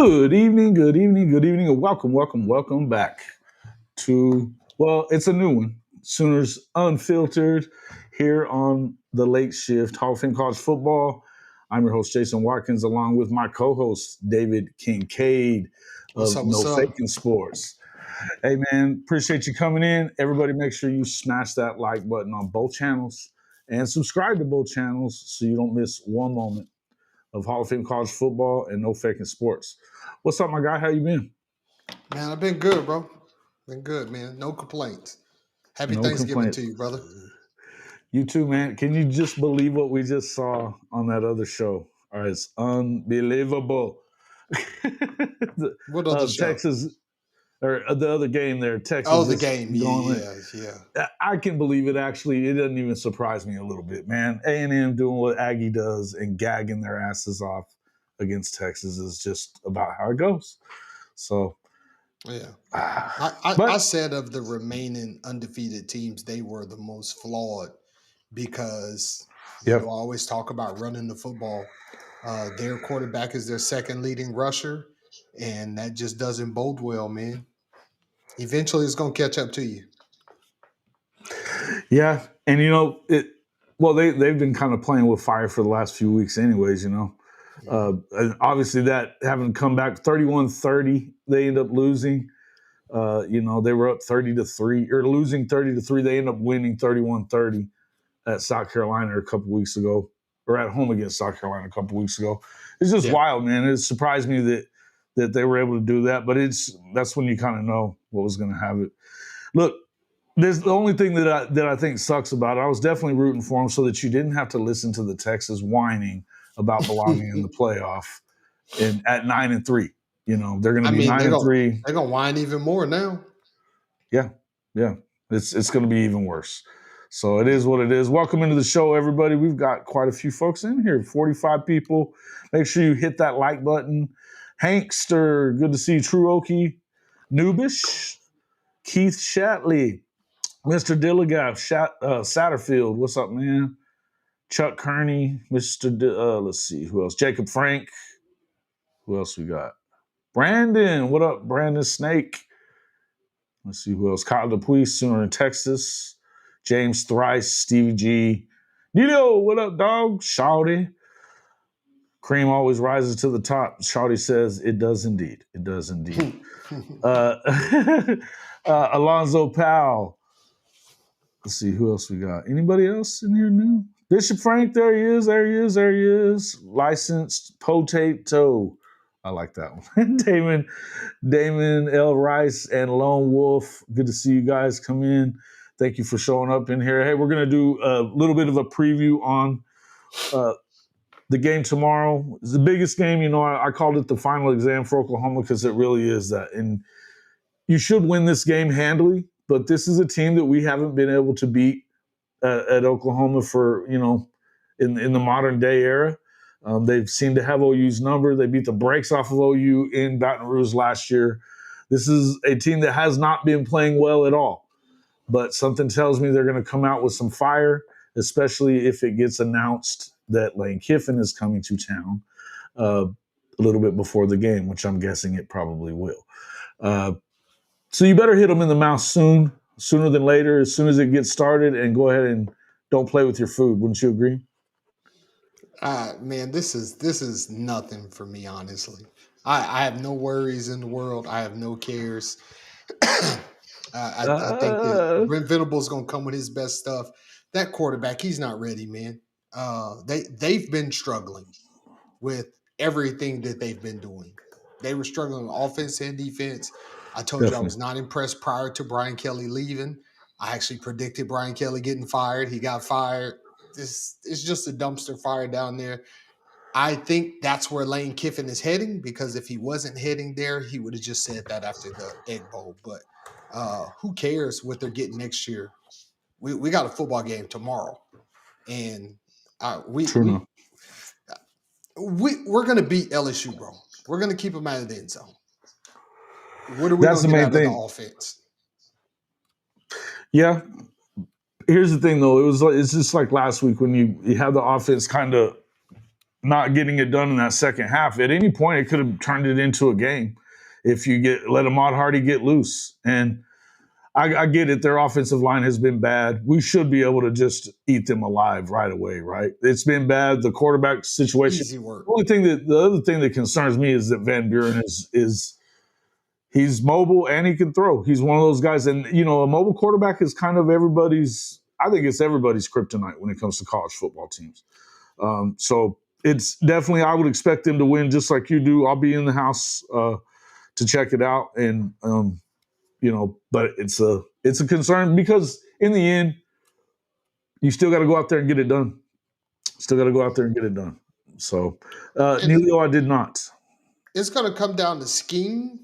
Good evening, good evening, good evening, and welcome back to, well, it's a new one, Sooners Unfiltered, here on the late shift, Hall of Fame College Football. I'm your host, Jason Watkins, along with my co-host, David Kincade What's of up? No What's up? Fakin Sports. Hey, man, appreciate you coming in. Everybody make sure you smash that like button on both channels and subscribe to both channels so you don't miss one moment of Hall of Fame College Football and No Fakin Sports. What's up, my guy? How you been? Man, I've been good, bro. Been good, man. No complaints. Happy No Thanksgiving complaint. to you, brother. You too, man. Can you just believe what we just saw on that other show? All right, it's unbelievable. What other show? Texas, or the other game there, Oh, Texas the just game. going. Yeah. I can believe it. Actually, it doesn't even surprise me a little bit, man. A&M doing what Aggie does and gagging their asses off against Texas is just about how it goes. So, Yeah. I but said of the remaining undefeated teams, they were the most flawed because you yep. always talk about running the football. Their quarterback is their second leading rusher, and that just doesn't bode well, man. Eventually, it's going to catch up to you. Yeah, and you know it. Well, they've been kind of playing with fire for the last few weeks, anyways. And obviously that having come back 31-30, they end up losing. They were up 30-3 or losing 30-3. They end up winning 31-30 at South Carolina a couple weeks ago, or at home against South Carolina a couple weeks ago. It's just Yeah. wild, man. It surprised me that they were able to do that, but that's when you kind of know what was going to have it. Look, there's the only thing that I think sucks about it. I was definitely rooting for them so that you didn't have to listen to the Texas whining about belonging in the playoff and at 9-3. They're going to I be mean, 9-3. they're gonna whine even more now. Yeah, yeah. It's going to be even worse. So it is what it is. Welcome into the show, everybody. We've got quite a few folks in here, 45 people. Make sure you hit that like button. Hankster, good to see you. True Okie, Noobish, Keith Shatley, Mr. Dilligaff, Satterfield, what's up, man? Chuck Kearney, let's see, who else? Jacob Frank. Who else we got? Brandon, what up, Brandon Snake? Let's see who else. Kyle DePuy, Sooner in Texas. James Thrice, Stevie G. Nito, what up, dog? Shawty. Cream always rises to the top. Shawty says, it does indeed. It does indeed. Alonzo Powell. Let's see who else we got. Anybody else in here new? Bishop Frank, there he is. Licensed potato. I like that one. Damon L. Rice and Lone Wolf. Good to see you guys come in. Thank you for showing up in here. Hey, we're going to do a little bit of a preview on the game tomorrow. It's the biggest game. I called it the final exam for Oklahoma because it really is that. And you should win this game handily, but this is a team that we haven't been able to beat at Oklahoma for, in the modern day era. They seem to have OU's number. They beat the brakes off of OU in Baton Rouge last year. This is a team that has not been playing well at all, but something tells me they're going to come out with some fire, especially if it gets announced that Lane Kiffin is coming to town a little bit before the game, which I'm guessing it probably will. So you better hit them in the mouth sooner than later, as soon as it gets started, and go ahead and don't play with your food. Wouldn't you agree? Man, this is nothing for me, honestly. I have no worries in the world. I have no cares. I think that Brent Venables is gonna come with his best stuff. That quarterback, he's not ready, man. They've been struggling with everything that they've been doing. They were struggling on offense and defense. I told you I was not impressed prior to Brian Kelly leaving. I actually predicted Brian Kelly getting fired. He got fired. This is just a dumpster fire down there. I think that's where Lane Kiffin is heading, because if he wasn't heading there, he would have just said that after the Egg Bowl. But who cares what they're getting next year? We got a football game tomorrow, and True. we're going to beat LSU, bro. We're going to keep them out of the end zone. What are we That's going to the get main out thing. of the offense? Yeah. Here's the thing, though. It's just like last week when you have the offense kind of not getting it done in that second half. At any point, it could have turned it into a game if you let Ahmad Hardy get loose. And I get it. Their offensive line has been bad. We should be able to just eat them alive right away, right? It's been bad. The quarterback situation. Easy work. The other thing that concerns me is that Van Buren is he's mobile and he can throw. He's one of those guys. And, a mobile quarterback is kind of I think it's everybody's kryptonite when it comes to college football teams. So it's definitely, I would expect them to win just like you do. I'll be in the house to check it out. And, but it's a concern because in the end, you still got to go out there and get it done. So, Neilio, I did not. It's going to come down to scheme.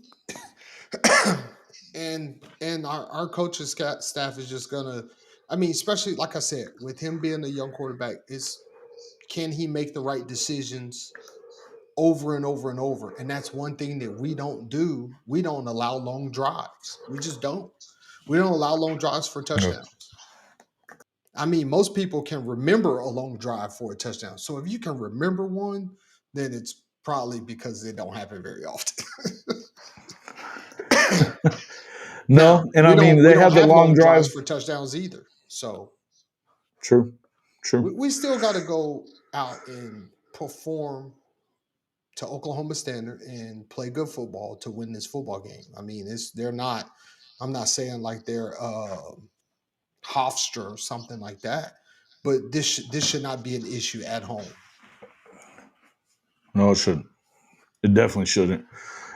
and our coaching staff is just going to, especially like I said, with him being a young quarterback, can he make the right decisions over and over and over? And that's one thing that we don't do. We don't allow long drives. We just don't. We don't allow long drives for touchdowns. Most people can remember a long drive for a touchdown. So if you can remember one, then it's probably because they don't happen very often. No, now, and they have the long drives for touchdowns either. So true. We still got to go out and perform to Oklahoma Standard and play good football to win this football game. They're not. I'm not saying like they're Hofstra or something like that, but this should not be an issue at home. No, it shouldn't. It definitely shouldn't.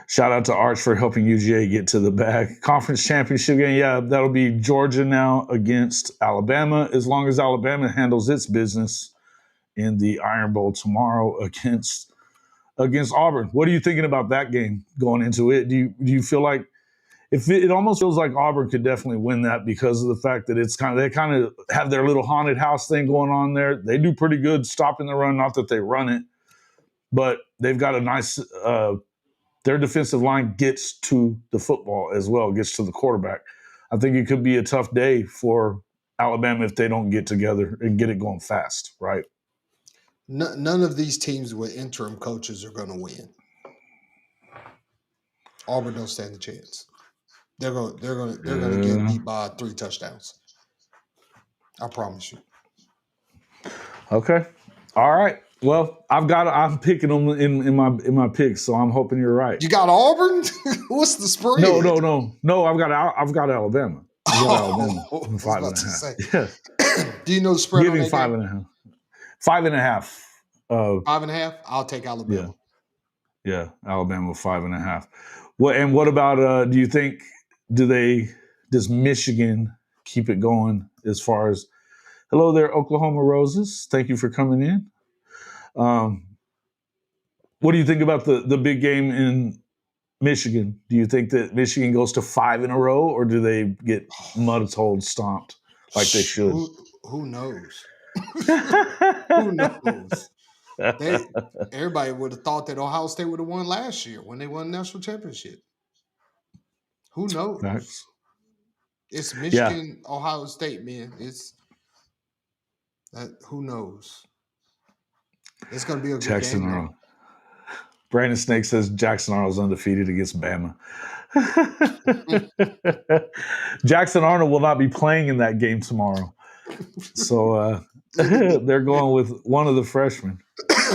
Shout out to Arch for helping UGA get to the bag. Conference championship game, yeah, that'll be Georgia now against Alabama, as long as Alabama handles its business in the Iron Bowl tomorrow against Auburn. What are you thinking about that game going into it? Do you feel like it almost feels like Auburn could definitely win that because of the fact that they kind of have their little haunted house thing going on there. They do pretty good stopping the run, not that they run it, but they've got a nice their defensive line gets to the football as well, gets to the quarterback. I think it could be a tough day for Alabama if they don't get together and get it going fast, right? None of these teams with interim coaches are going to win. Auburn don't stand a chance. They're going to get beat by 3 touchdowns. I promise you. Okay. All right. Well, I'm picking them in my picks, so I'm hoping you're right. You got Auburn? What's the spread? No. I've got Alabama. Alabama. 5.5. Yeah. Do you know the spread? Give me 5.5. 5.5. 5.5. I'll take Alabama. Yeah, Alabama 5.5. What about? Do you think? Does Michigan keep it going as far as? Hello there, Oklahoma Roses. Thank you for coming in. What do you think about the big game in Michigan? Do you think that Michigan goes to 5 in a row, or do they get mud-told stomped like they should? Who knows? Who knows? Everybody would have thought that Ohio State would have won last year when they won the national championship. Who knows? Facts. It's Michigan, Ohio State, man. Who knows? It's going to be a good Jackson game. Arnold. Brandon Snake says Jackson Arnold's undefeated against Bama. Jackson Arnold will not be playing in that game tomorrow. So they're going with one of the freshmen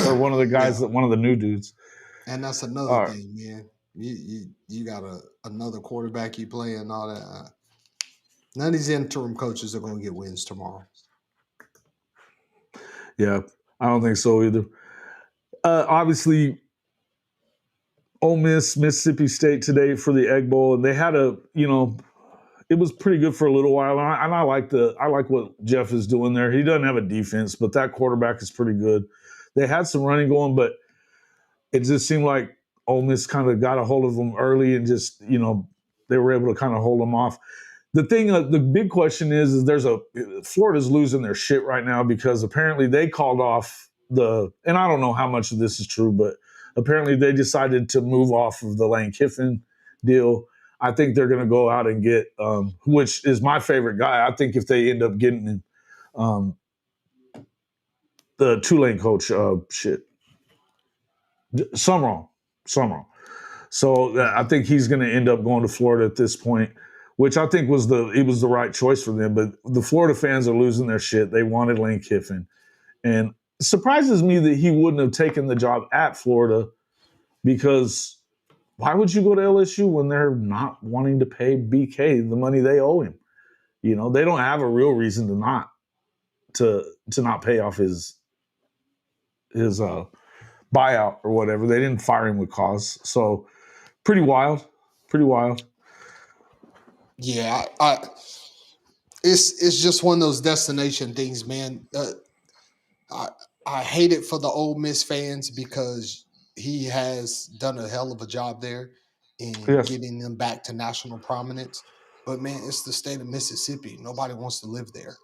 or one of the guys, one of the new dudes. And that's another thing, man. You got another quarterback you play and all that. None of these interim coaches are going to get wins tomorrow. Yeah, I don't think so either. Obviously, Ole Miss, Mississippi State today for the Egg Bowl, and they had it was pretty good for a little while, and I like what Jeff is doing there. He doesn't have a defense, but that quarterback is pretty good. They had some running going, but it just seemed like Ole Miss kind of got a hold of them early and just they were able to kind of hold them off. The thing, the big question is Florida's losing their shit right now because apparently they called off and I don't know how much of this is true, but apparently they decided to move off of the Lane Kiffin deal. I think they're going to go out and get, which is my favorite guy. I think if they end up getting the Tulane coach, Some wrong. So I think he's going to end up going to Florida at this point, which I think was the right choice for them. But the Florida fans are losing their shit. They wanted Lane Kiffin, and it surprises me that he wouldn't have taken the job at Florida, because why would you go to LSU when they're not wanting to pay BK the money they owe him? You know, they don't have a real reason to not pay off his buyout or whatever. They didn't fire him with cause. So pretty wild. Yeah, it's just one of those destination things, man. I hate it for the Ole Miss fans because he has done a hell of a job there in Yes. getting them back to national prominence. But man, it's the state of Mississippi. Nobody wants to live there.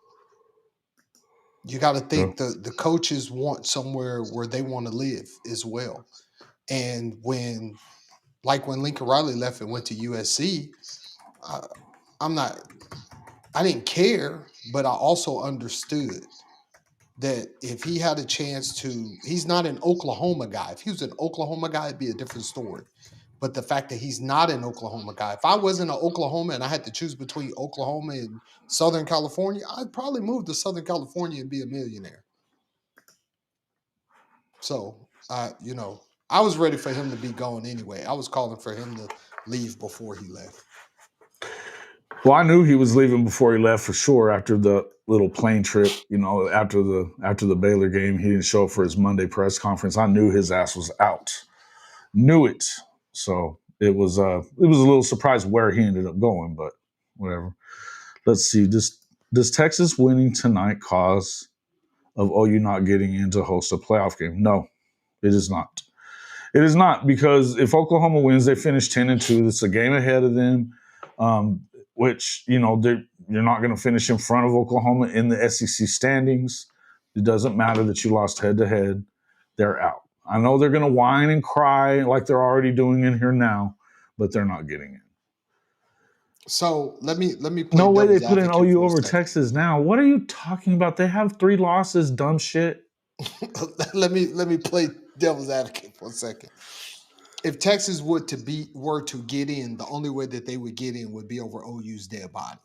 You got to think the coaches want somewhere where they want to live as well. And when Lincoln Riley left and went to USC, I didn't care, but I also understood that if he had a chance to, he's not an Oklahoma guy. If he was an Oklahoma guy, it'd be a different story. But the fact that he's not an Oklahoma guy, if I wasn't an Oklahoma and I had to choose between Oklahoma and Southern California, I'd probably move to Southern California and be a millionaire. So, I was ready for him to be gone anyway. I was calling for him to leave before he left. Well, I knew he was leaving before he left for sure after the little plane trip. You know, after the Baylor game, he didn't show up for his Monday press conference. I knew his ass was out. Knew it. So it was a little surprise where he ended up going, but whatever. Let's see. Does Texas winning tonight cause of OU not getting in to host a playoff game? No, it is not. It is not, because if Oklahoma wins, they finish 10-2. It's a game ahead of them, which, you know, you're not going to finish in front of Oklahoma in the SEC standings. It doesn't matter that you lost head-to-head. They're out. I know they're going to whine and cry like they're already doing in here now, but they're not getting in. So let me play No way they devil's put in advocate OU for a over second. Texas now. What are you talking about? They have 3 losses, dumb shit. let me play devil's advocate for a second. If Texas were to get in, the only way that they would get in would be over OU's dead body.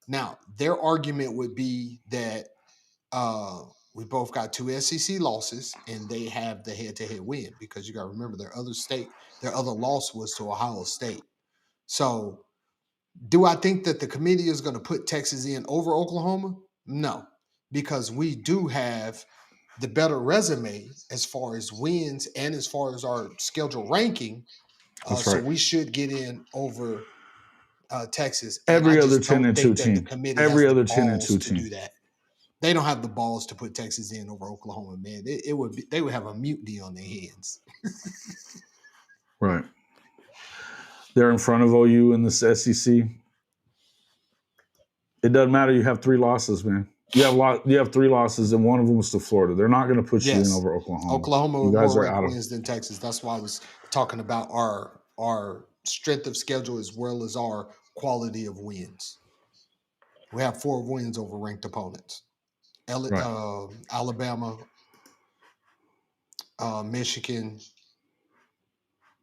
Now, their argument would be that we both got 2 SEC losses, and they have the head-to-head win, because you got to remember their other loss was to Ohio State. So, do I think that the committee is going to put Texas in over Oklahoma? No, because we do have the better resume as far as wins and as far as our schedule ranking. That's So right. we should get in over Texas. And I Every other just don't 10-2 think that the team. committee has Every the other balls 10-2 to do team. that. They don't have the balls to put Texas in over Oklahoma, man. They would have a mutiny on their hands. Right. They're in front of OU in this SEC. It doesn't matter. You have 3 losses, man. You have 3 losses, and one of them was to Florida. They're not going to put you in over Oklahoma. Oklahoma You with guys more are ranked out of. wins than Texas. That's why I was talking about our strength of schedule as well as our quality of wins. We have 4 wins over ranked opponents. Right. Alabama, Michigan,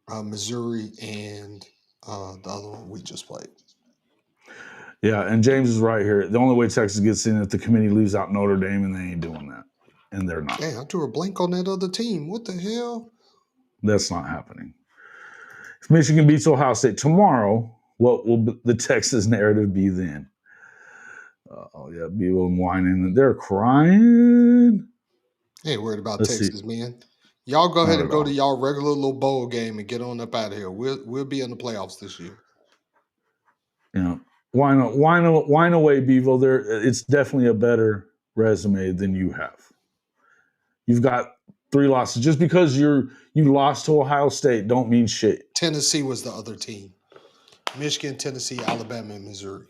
Missouri, and the other one we just played. Yeah, and James is right here. The only way Texas gets in is if the committee leaves out Notre Dame, and they ain't doing that. And they're not. Hey, I drew a blank on that other team. What the hell? That's not happening. If Michigan beats Ohio State tomorrow, what will the Texas narrative be then? Oh, yeah, people whining. They're crying. Ain't worried about Let's Texas, see. man. Y'all go ahead Not and at go all. to y'all regular little bowl game and get on up out of here. We'll be in the playoffs this year. You know, whine away, Bevo. It's definitely a better resume than you have. You've got 3 losses. Just because you lost to Ohio State don't mean shit. Tennessee was the other team. Michigan, Tennessee, Alabama, and Missouri.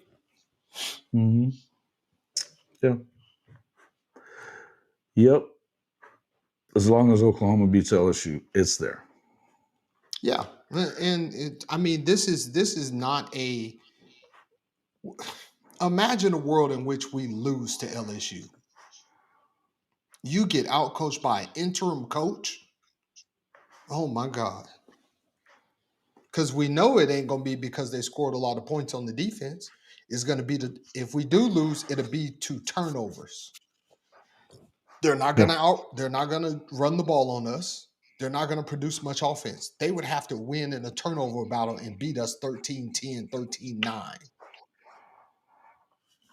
Mm-hmm. Yeah. Yep. As long as Oklahoma beats LSU, it's there. Yeah, and this is not a. Imagine a world in which we lose to LSU. You get outcoached by an interim coach. Oh my God. Because we know it ain't gonna be because they scored a lot of points on the defense. It's gonna be if we do lose, it'll be 2 turnovers. They're not Yeah. gonna run the ball on us. They're not gonna produce much offense. They would have to win in a turnover battle and beat us 13-10, 13-9.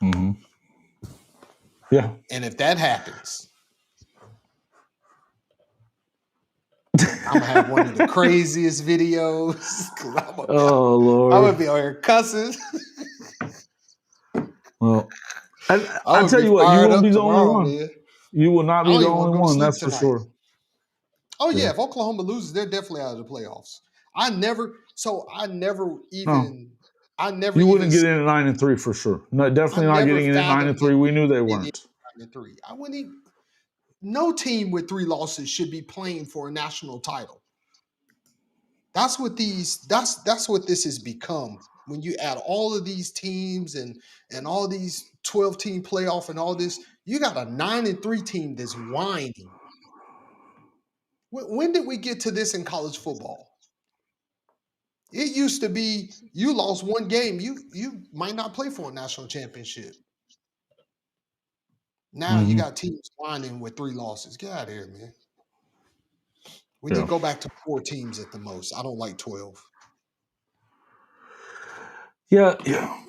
Mm-hmm. Yeah. And if that happens, I'm gonna have one of the craziest videos. I'm Oh gonna Lord. be on here cussing. Well, I'm I gonna tell be you what, you fired won't be up the only tomorrow, one. man. You will not I be don't the even want only to go to one. sleep That's for tonight. sure. Oh yeah, Yeah. if Oklahoma loses, they're definitely out of the playoffs. I never No, you even wouldn't get in at 9-3 for sure. No, I definitely not never getting in at fathomed that 9-3. We knew they we get weren't. 9-3. I wouldn't even, no team with 3 losses should be playing for a national title. That's what that's what this has become. When you add all of these teams and all these 12-team playoff and all this, you got a 9-3 team that's whining. When did we get to this in college football? It used to be you lost one game, you might not play for a national championship. Now you Mm-hmm. got teams whining with 3 losses. Get out of here, man. We need to Yeah. go back to 4 teams at the most. I don't like 12. Yeah. Yeah.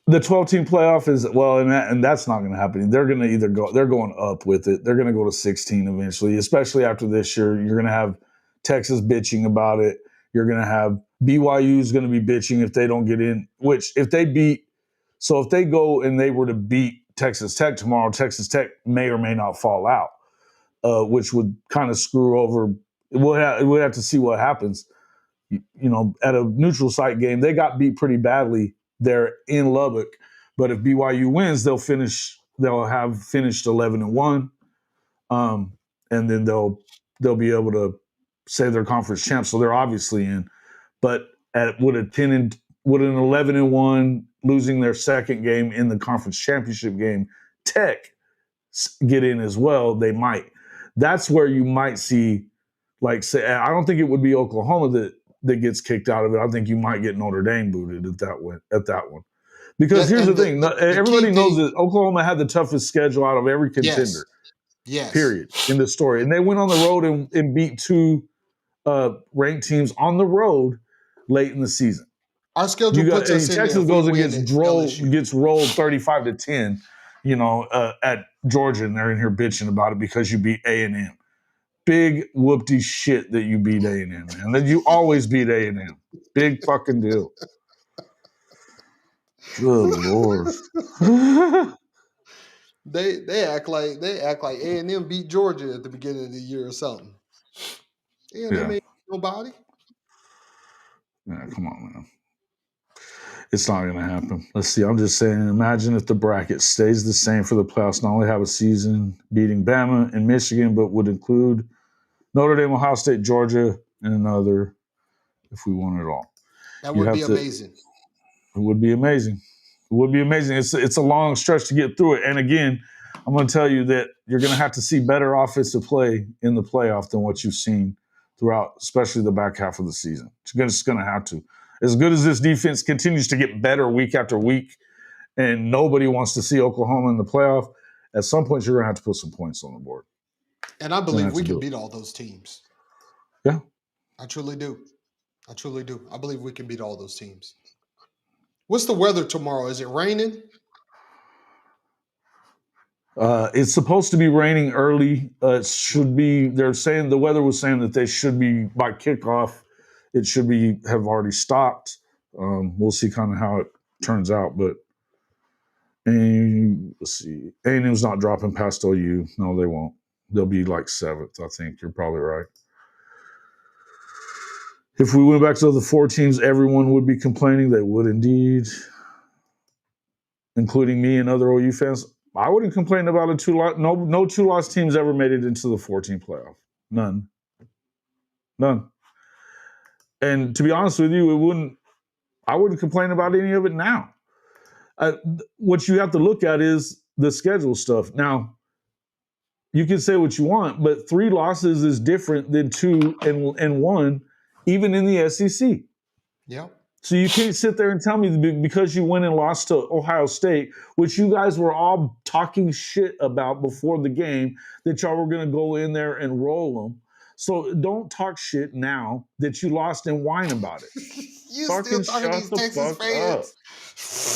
The 12-team playoff is well, and that's not going to happen. They're going to either go. They're going up with it. They're going to go to 16 eventually. Especially after this year, you're going to have Texas bitching about it. You're going to have BYU is going to be bitching if they don't get in. Which if they beat, so if they go and they were to beat Texas Tech tomorrow, Texas Tech may or may not fall out, which would kind of screw over. We'll have to see what happens. At a neutral site game, they got beat pretty badly there in Lubbock. But if BYU wins, they'll have finished 11-1, and then they'll be able to say they're conference champs. So they're obviously in. But would an 11-1 losing their second game in the conference championship game, Tech get in as well? They might. That's where you might see, like, say, I don't think it would be Oklahoma that gets kicked out of it. I think you might get Notre Dame booted at that one. Because here's the And thing: the key everybody knows thing, that Oklahoma had the toughest schedule out of every yes, contender. yes. Period. In the story, and they went on the road and beat 2 ranked teams on the road late in the season. Our schedule puts us in there Texas if we goes and win at LSU. gets rolled 35-10, at Georgia, and they're in here bitching about it because you beat A&M. Big whoopty shit that you beat A&M, man. That you always beat A&M. Big fucking deal. Good Lord. They act like A&M beat Georgia at the beginning of the year or something. A&M Yeah. ain't nobody. Yeah, come on, man. It's not going to happen. Let's see. I'm just saying, imagine if the bracket stays the same for the playoffs, not only have a season beating Bama and Michigan, but would include Notre Dame, Ohio State, Georgia, and another if we won it all. That You would have be to. amazing. It would be amazing. It would be amazing. It's a long stretch to get through it. And again, I'm going to tell you that you're going to have to see better offensive play in the playoff than what you've seen throughout, especially the back half of the season. It's just going to have to. As good as this defense continues to get better week after week, and nobody wants to see Oklahoma in the playoff, at some point you're going to have to put some points on the board. And I believe we can beat all those teams. Yeah. I truly do. I truly do. I believe we can beat all those teams. What's the weather tomorrow? Is it raining? It's supposed to be raining early. It should be. They're saying the weather was saying that they should be by kickoff. It should be have already stopped. We'll see kind of how it turns out, but let's see. A&M's not dropping past OU. No, they won't. They'll be like 7th. I think you're probably right. If we went back to the 4 teams, everyone would be complaining. They would indeed, including me and other OU fans. I wouldn't complain about a 2-loss. No 2-loss teams ever made it into the 14 playoff. None. And to be honest with you, I wouldn't complain about any of it now. What you have to look at is the schedule stuff. Now, you can say what you want, but 3 losses is different than 2 and 1, even in the SEC. Yeah. So you can't sit there and tell me because you went and lost to Ohio State, which you guys were all talking shit about before the game, that y'all were going to go in there and roll them. So don't talk shit now that you lost and whine about it. You Fucking still talking to shut these the Texas fuck up. fans?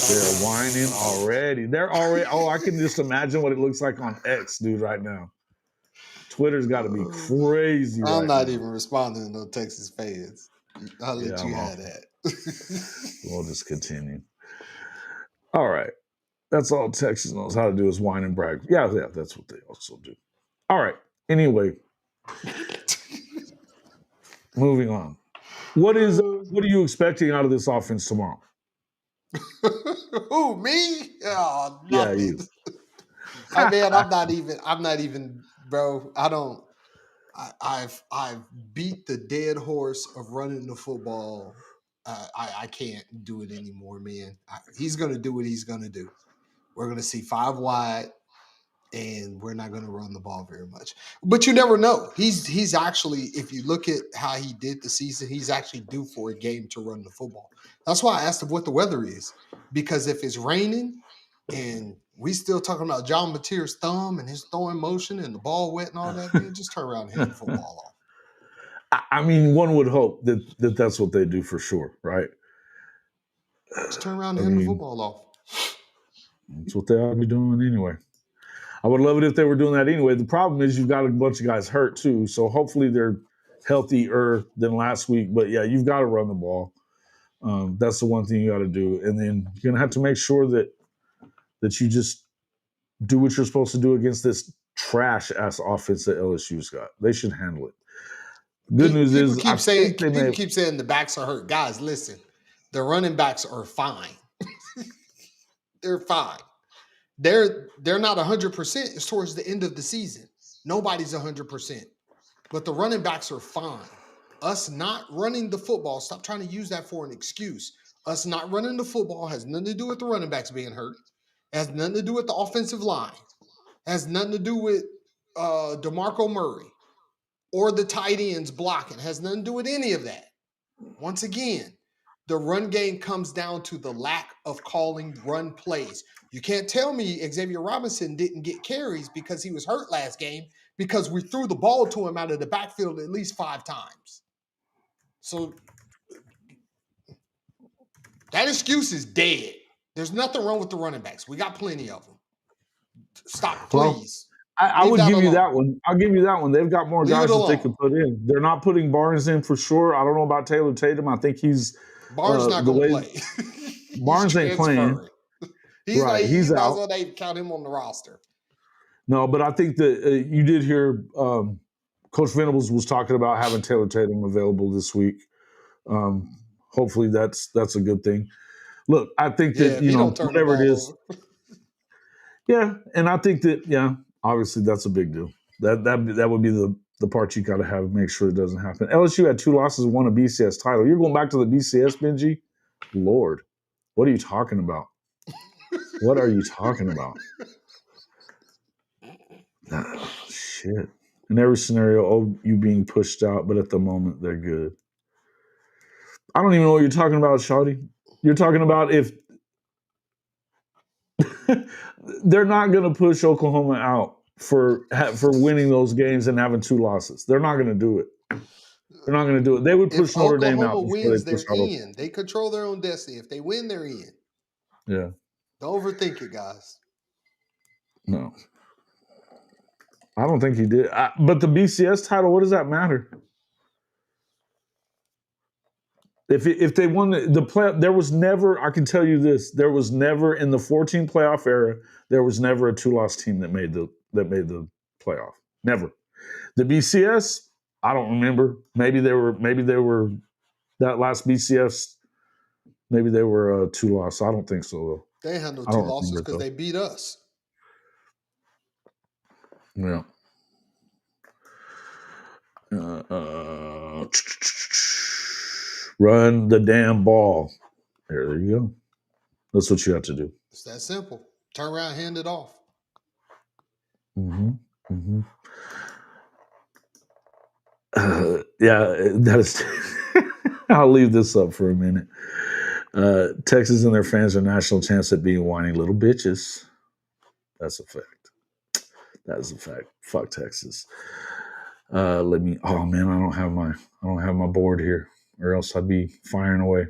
They're whining already. They're already. Oh, I can just imagine what it looks like on X, dude, right now. Twitter's got to be crazy I'm right not now. even responding to no Texas fans. I'll let Yeah, you I'm have off. that. We'll just continue. All right. That's all Texas knows how to do is whine and brag. Yeah, that's what they also do. All right. Anyway, moving on. What are you expecting out of this offense tomorrow? Who, me? Oh, Yeah, nothing. you. Man, I'm not even, bro. I've beat the dead horse of running the football. I can't do it anymore, man. He's gonna do what he's gonna do. We're gonna see 5 wide, and we're not gonna run the ball very much. But you never know. He's actually, if you look at how he did the season, he's actually due for a game to run the football. That's why I asked him what the weather is, because if it's raining and we still talking about John Mateer's thumb and his throwing motion and the ball wet and all that, man, just turn around and hand the football off. I mean, one would hope that that's what they do for sure, right? Just turn around and I hand the mean, football off. that's what they ought to be doing anyway. I would love it if they were doing that anyway. The problem is you've got a bunch of guys hurt too, so hopefully they're healthier than last week. But yeah, you've got to run the ball. That's the one thing you got to do, and then you're gonna have to make sure that you just do what you're supposed to do against this trash ass offense that LSU's got. They should handle it. Good news People is I keep saying think they may. the backs are hurt. Guys, listen, the running backs are fine. They're fine. They're not 100%. It's towards the end of the season. Nobody's 100%. But the running backs are fine. Us not running the football, stop trying to use that for an excuse. Us not running the football has nothing to do with the running backs being hurt. It has nothing to do with the offensive line. It has nothing to do with DeMarco Murray or the tight ends blocking. It has nothing to do with any of that. Once again, the run game comes down to the lack of calling run plays. You can't tell me Xavier Robinson didn't get carries because he was hurt last game, because we threw the ball to him out of the backfield at least 5 times. So that excuse is dead. There's nothing wrong with the running backs. We got plenty of them. Stop, Well, please. I Leave would that give you alone. that one. I'll give you that one. They've got more Leave it guys that they alone. could put in. They're not putting Barnes in for sure. I don't know about Taylor Tatum. I think he's Barnes not the going to way play. Barnes ain't playing. He's Right, like, he's you might as out. well not even count him on the roster. No, but I think that you did hear Coach Venables was talking about having Taylor Tatum available this week. Hopefully that's a good thing. Look, I think Yeah, that if he don't turn the whatever it ball is, over. yeah, and I think that obviously that's a big deal. That would be the part you got to have, make sure it doesn't happen. LSU had 2 losses, won a BCS title. You're going back to the BCS, Benji? Lord, what are you talking about? What are you talking about? Shit. In every scenario, you being pushed out, but at the moment they're good. I don't even know what you're talking about, Shawty. You're talking about if they're not going to push Oklahoma out for winning those games and having 2 losses. They're not going to do it. They're not going to do it. They would If push Notre Dame Oklahoma out before they wins, push they're out in. Oklahoma. They control their own destiny. If they win, they're in. Yeah. Don't overthink it, guys. No. I don't think he did. But the BCS title, what does that matter? If they won the play, there was never. I can tell you this: there was never in the 14 playoff era. There was never a 2-loss team that made the playoff. Never. The BCS, I don't remember. Maybe they were that last BCS. Maybe they were 2-loss. I don't think so though. They had no I 2 don't losses remember because though. they beat us. Yeah. Run the damn ball. There you go. That's what you have to do. It's that simple. Turn around, hand it off. Mm-hmm. Mm-hmm. That is. I'll leave this up for a minute. Texas and their fans are national champs at being whiny little bitches. That's a fact. That is a fact. Fuck Texas. Let me. Oh man, I don't have my board here, or else I'd be firing away.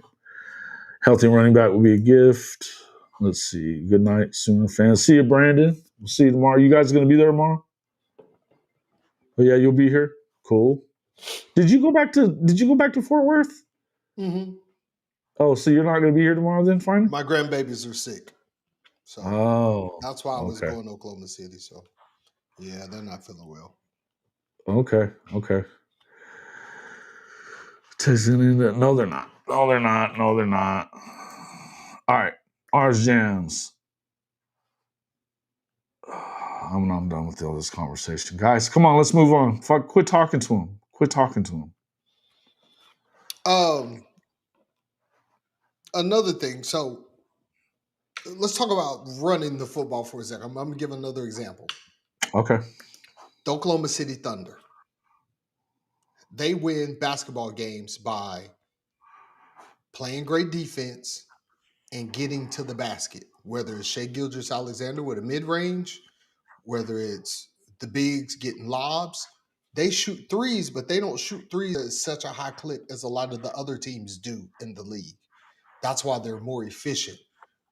Healthy running back will be a gift. Let's see. Good night, Sooner fans. See you, Brandon. We'll see you tomorrow. You guys going to be there tomorrow? Oh yeah, you'll be here. Cool. Did you go back to Fort Worth? Mm-hmm. Oh, so you're not going to be here tomorrow then? Finally. My grandbabies are sick, so that's why I was going to Oklahoma City. So yeah, they're not feeling well. Okay. No, they're not. No, they're not. All right. Ours jams. I'm done with all this conversation. Guys, come on, let's move on. Fuck, quit talking to him. Another thing. So let's talk about running the football for a second. I'm going to give another example. Okay. The Oklahoma City Thunder. They win basketball games by playing great defense and getting to the basket, whether it's Shai Gilgeous-Alexander with a mid-range, whether it's the bigs getting lobs. They shoot threes, but they don't shoot threes at such a high clip as a lot of the other teams do in the league. That's why they're more efficient.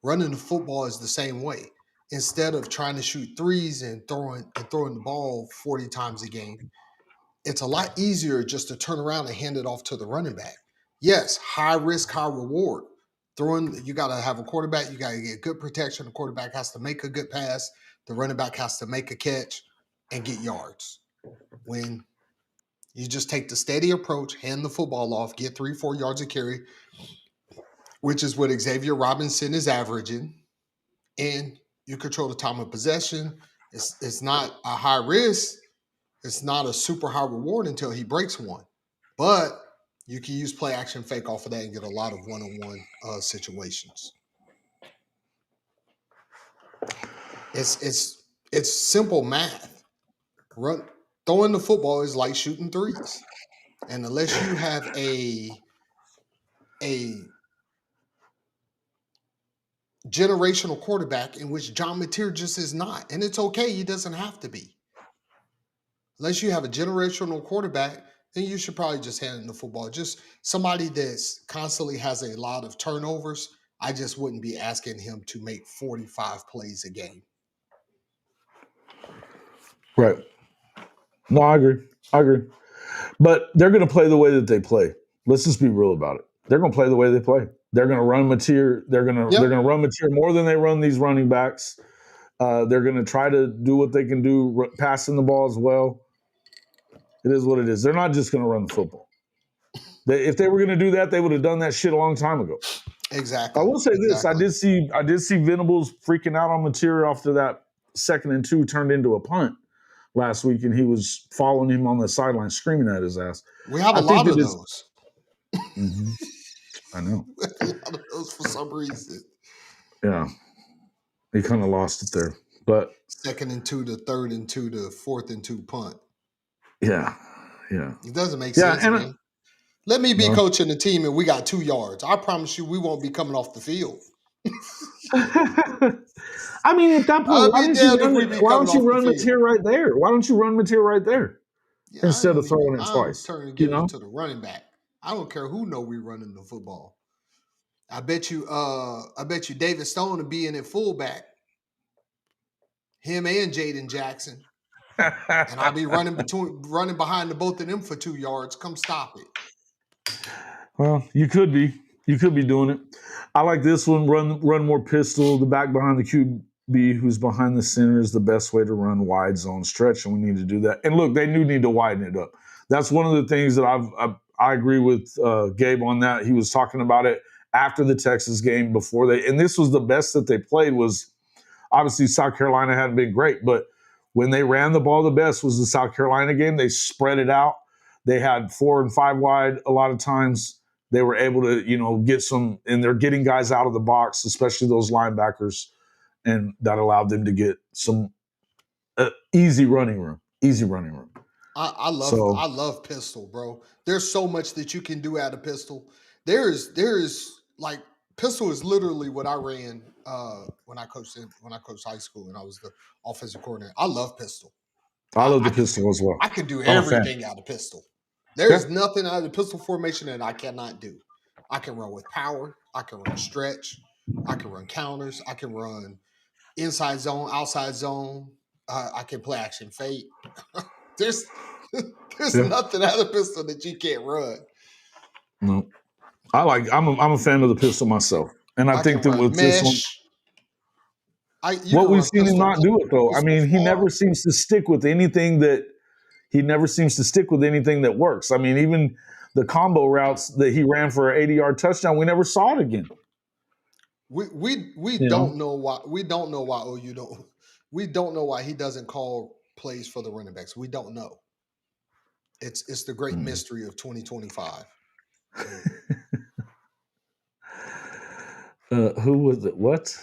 Running the football is the same way. Instead of trying to shoot threes and throwing the ball 40 times a game, it's a lot easier just to turn around and hand it off to the running back. Yes, high risk, high reward. You got to have a quarterback. You got to get good protection. The quarterback has to make a good pass. The running back has to make a catch and get yards. When you just take the steady approach, hand the football off, get 3-4 yards a carry, which is what Xavier Robinson is averaging, and you control the time of possession. It's not a high risk. It's not a super high reward until he breaks one. But you can use play action fake off of that and get a lot of one-on-one situations. It's simple math. Throwing the football is like shooting threes. And unless you have a generational quarterback, in which John Mateer just is not, and it's okay, he doesn't have to be. Unless you have a generational quarterback, then you should probably just hand the football. Just somebody that's constantly has a lot of turnovers, I just wouldn't be asking him to make 45 plays a game. Right. No, I agree. But they're going to play the way that they play. Let's just be real about it. They're going to play the way they play. They're going to run Mateer. They're going to run Mateer more than they run these running backs. They're going to try to do what they can do, passing the ball as well. It is what it is. They're not just going to run the football. If they were going to do that, they would have done that shit a long time ago. Exactly. I will say this: I did see Venables freaking out on Mateer after that 2nd and 2 turned into a punt last week, and he was following him on the sideline, screaming at his ass. We have a lot of those. Mm-hmm. I know. A lot of those for some reason. Yeah, he kind of lost it there, but 2nd and 2 to 3rd and 2 to 4th and 2 punt. Yeah. It doesn't make sense, man. Let me be coaching the team and we got 2 yards. I promise you we won't be coming off the field. I mean, at that point, why don't you run Mateer right there? Why don't you run Mateer right there instead of throwing it twice? Turn and give it to the running back. I don't care who know we running the football. I bet you David Stone will be in at fullback. Him and Jaden Jackson. And I'll be running behind the both of them for 2 yards. Come stop it. Well, you could be doing it. I like this one. Run more pistol. The back behind the QB who's behind the center is the best way to run wide zone stretch, and we need to do that. And look, they do need to widen it up. That's one of the things that I agree with Gabe on that. He was talking about it after the Texas game and this was the best that they played. Was obviously South Carolina hadn't been great, but when they ran the ball the best was the South Carolina game. They spread it out. They had 4 and 5 wide a lot of times. They were able to, get some, and they're getting guys out of the box, especially those linebackers, and that allowed them to get some easy running room. Easy running room. I So love pistol, bro. There's so much that you can do out of pistol. There's like pistol is literally what I ran when I coached high school and I was the offensive coordinator. I love pistol. I love the I can pistol do as well. I can do I'm a fan. everything out of pistol. Yeah. There's nothing out of the pistol formation that I cannot do. I can run with power. I can run stretch. I can run counters. I can run inside zone, outside zone. I can play action fake. there's there's Yeah. nothing out of pistol that you can't run. No. I'm a fan of the pistol myself. And I I can think that run with this one, mesh. You what can we've run seen him not do it though. I pistol mean, he far. never seems to stick with anything that works. I mean, even the combo routes that he ran for an 80-yard touchdown, we never saw it again. We You know? don't know why OU don't we don't know why he doesn't call plays for the running backs. We don't know. It's the great mystery of 2025. Who was it? What?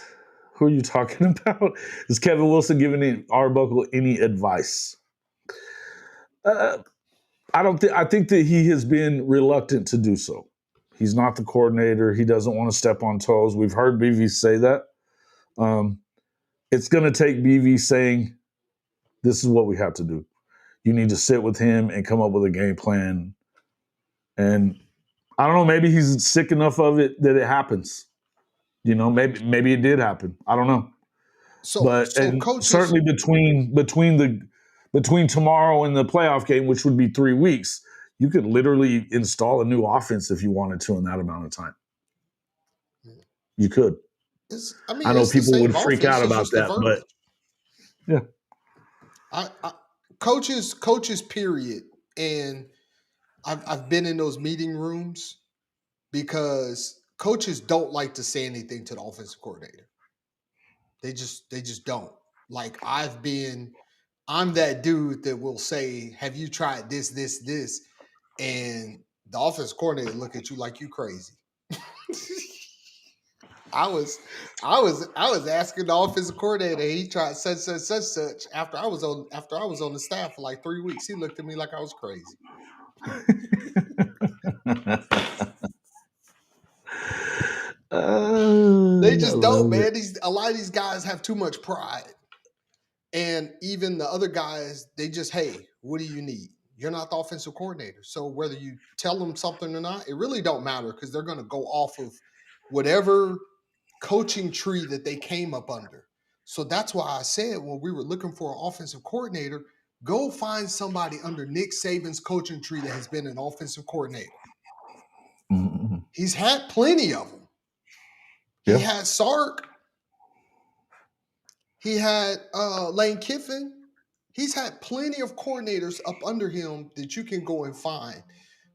Who are you talking about? Is Kevin Wilson giving Arbuckle any advice? I don't think. I think that he has been reluctant to do so. He's not the coordinator. He doesn't want to step on toes. We've heard BV say that. It's going to take BV saying, "This is what we have to do. You need to sit with him and come up with a game plan." And I don't know. Maybe he's sick enough of it that it happens. You know, maybe it did happen. I don't know. So But and coaches, certainly between tomorrow and the playoff game, which would be 3 weeks, you could literally install a new offense if you wanted to in that amount of time. You could. I know it's the people same would freak offense. out It's about just the that, but verbiage. yeah. Coaches, period. And I've been in those meeting rooms because coaches don't like to say anything to the offensive coordinator. They just don't. Like I'm that dude that will say, "Have you tried this, this, this?" And the offensive coordinator look at you like you crazy. I was asking the offensive coordinator. He tried such after I was on the staff for like 3 weeks. He looked at me like I was crazy. They I just don't, love it. man. A lot of these guys have too much pride. And even the other guys, they just, hey, what do you need? You're not the offensive coordinator. So whether you tell them something or not, it really don't matter because they're going to go off of whatever coaching tree that they came up under. So that's why I said when we were looking for an offensive coordinator, go find somebody under Nick Saban's coaching tree that has been an offensive coordinator. Mm-hmm. He's had plenty of them. He Yeah. had Sark. He had Lane Kiffin. He's had plenty of coordinators up under him that you can go and find.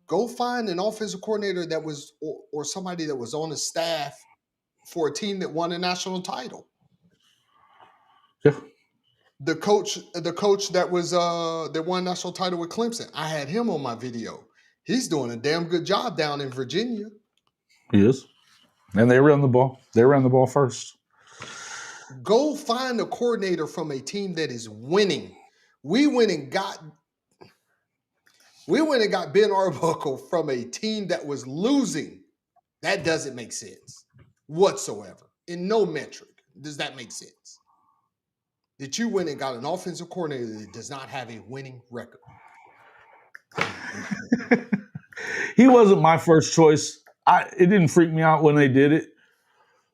Go find an offensive coordinator that was or somebody that was on the staff for a team that won a national title. Yeah. The coach that was that won national title with Clemson, I had him on my video. He's doing a damn good job down in Virginia. He is. And they ran the ball. They ran the ball first. Go find a coordinator from a team that is winning. We went and got Ben Arbuckle from a team that was losing. That doesn't make sense whatsoever. In no metric does that make sense. That you went and got an offensive coordinator that does not have a winning record. He wasn't my first choice. It didn't freak me out when they did it,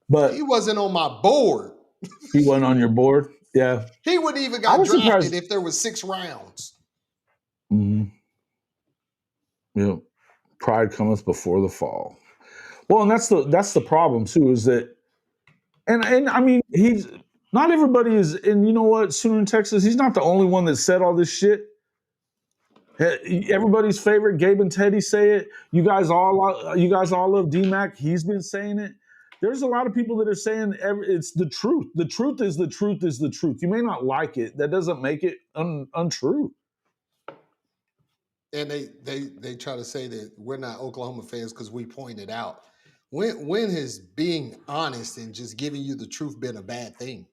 but He wasn't on my board. he wasn't on your board. Yeah. He wouldn't even I got was drafted surprised. if there was 6 rounds. Mm-hmm. Yeah. Pride cometh before the fall. Well, and that's the problem too, is that and I mean he's not everybody is, and you know what, Sooner in Texas, he's not the only one that said all this shit. Everybody's favorite, Gabe and Teddy say it. You guys all love D-Mac. He's been saying it. There's a lot of people that are saying it's the truth. The truth is the truth is the truth. You may not like it. That doesn't make it untrue. And they try to say that we're not Oklahoma fans because we pointed out. When has being honest and just giving you the truth been a bad thing?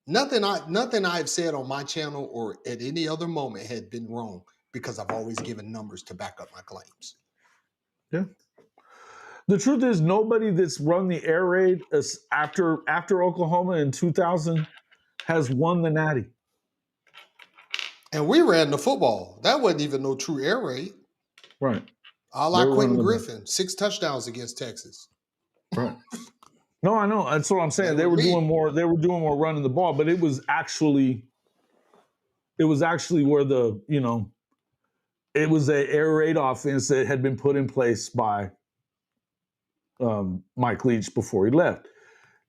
Nothing I've said on my channel or at any other moment had been wrong because I've always given numbers to back up my claims. Yeah. The truth is, nobody that's run the air raid after Oklahoma in 2000 has won the Natty. And we ran the football. That wasn't even no true air raid. Right. A They la were Quentin running the Griffin, 6 touchdowns against Texas. right. No, I know. That's what I'm saying. They That were was me. doing more. They were doing more running the ball, but it was actually where it was an air raid offense that had been put in place by Mike Leach before he left.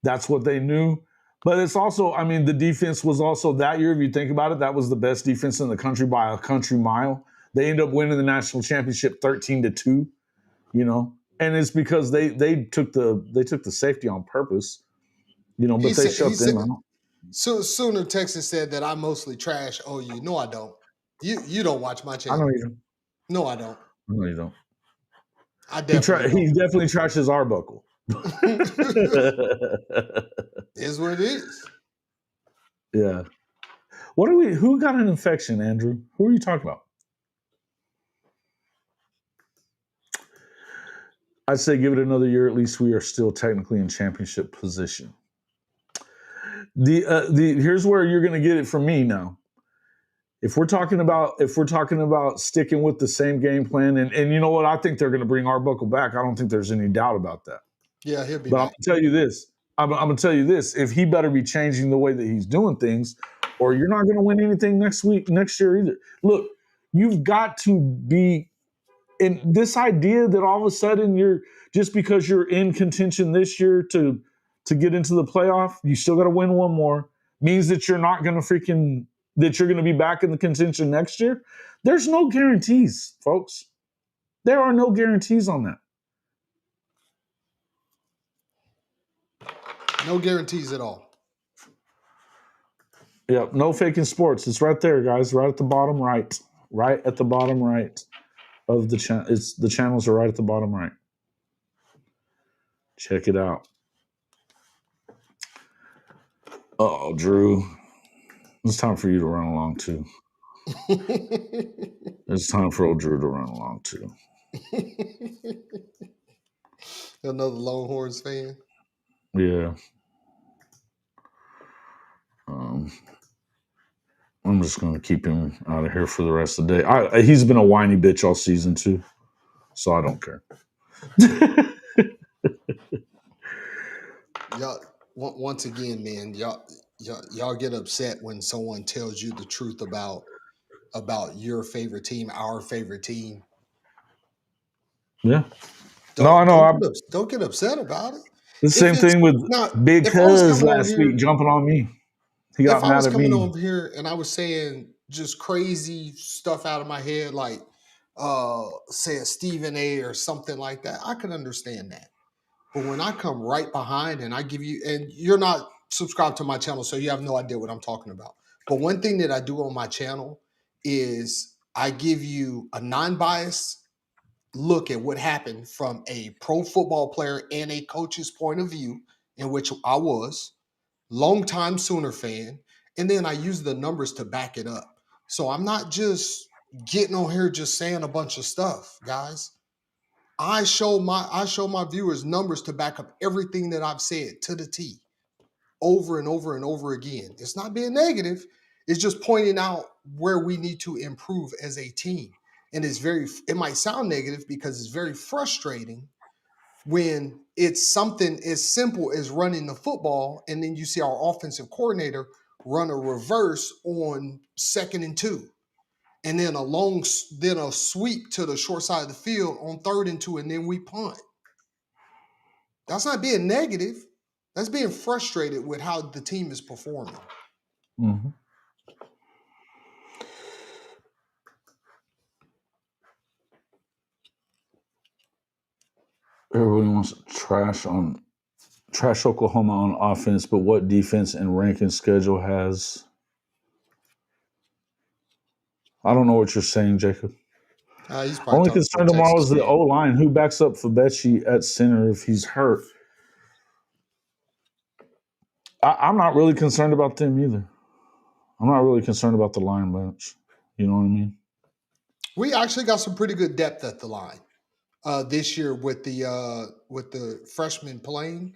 That's what they knew. But it's also, I mean, the defense was also that year, if you think about it, that was the best defense in the country by a country mile. They ended up winning the national championship 13-2, and it's because they took the safety on purpose, but they shut them out. So Sooner Texas said that I mostly trash OU. No, I don't. You don't watch my I channel. know you don't. No, I don't. No, you don't. I definitely He definitely trashes Arbuckle. Is what it is. Yeah. Who got an infection, Andrew? Who are you talking about? I'd say give it another year. At least we are still technically in championship position. Here's where you're going to get it from me now. If we're talking about sticking with the same game plan, and you know what, I think they're going to bring Arbuckle back. I don't think there's any doubt about that. Yeah, he'll be but back. I'm going to tell you this. I'm going to tell you this. If he better be changing the way that he's doing things, or you're not going to win anything next year either. Look, you've got to be in this idea that all of a sudden just because you're in contention this year to get into the playoff, you still got to win one more, means that you're not going to that you're going to be back in the contention next year. There's no guarantees, folks. There are no guarantees on that. No guarantees at all. Yep, no faking sports. It's right there, guys. Right at the bottom right. Right at the bottom right of the channel. The channels are right at the bottom right. Check it out. Oh, Drew. It's time for you to run along too. It's time for old Drew to run along too. Another Longhorns fan. Yeah. I'm just going to keep him out of here for the rest of the day. He's been a whiny bitch all season too, so I don't care. Y'all, once again, man, y'all get upset when someone tells you the truth about your favorite team, our favorite team. Yeah. I know. Don't get upset about it. The same thing with Big Cuz last week jumping on me. He got mad at me. If I was coming over here and I was saying just crazy stuff out of my head, like saying Stephen A or something like that, I could understand that. But when I come right behind and I give you, and you're not subscribed to my channel, so you have no idea what I'm talking about. But one thing that I do on my channel is I give you a non-biased look at what happened from a pro football player and a coach's point of view, in which I was, longtime Sooner fan, and then I use the numbers to back it up. So I'm not just getting on here just saying a bunch of stuff, guys. I show my viewers numbers to back up everything that I've said to the T, over and over and over again. It's not being negative. It's just pointing out where we need to improve as a team. And it might sound negative because it's very frustrating when it's something as simple as running the football, and then you see our offensive coordinator run a reverse on 2nd and 2. And then a sweep to the short side of the field on 3rd and 2, and then we punt. That's not being negative. That's being frustrated with how the team is performing. Mm-hmm. Everybody wants to trash Oklahoma on offense, but what defense and ranking schedule has? I don't know what you're saying, Jacob. Only concern tomorrow is the O-line. Who backs up Fabechi at center if he's hurt? I'm not really concerned about them either. I'm not really concerned about the line bench. You know what I mean? We actually got some pretty good depth at the line this year with the freshmen playing.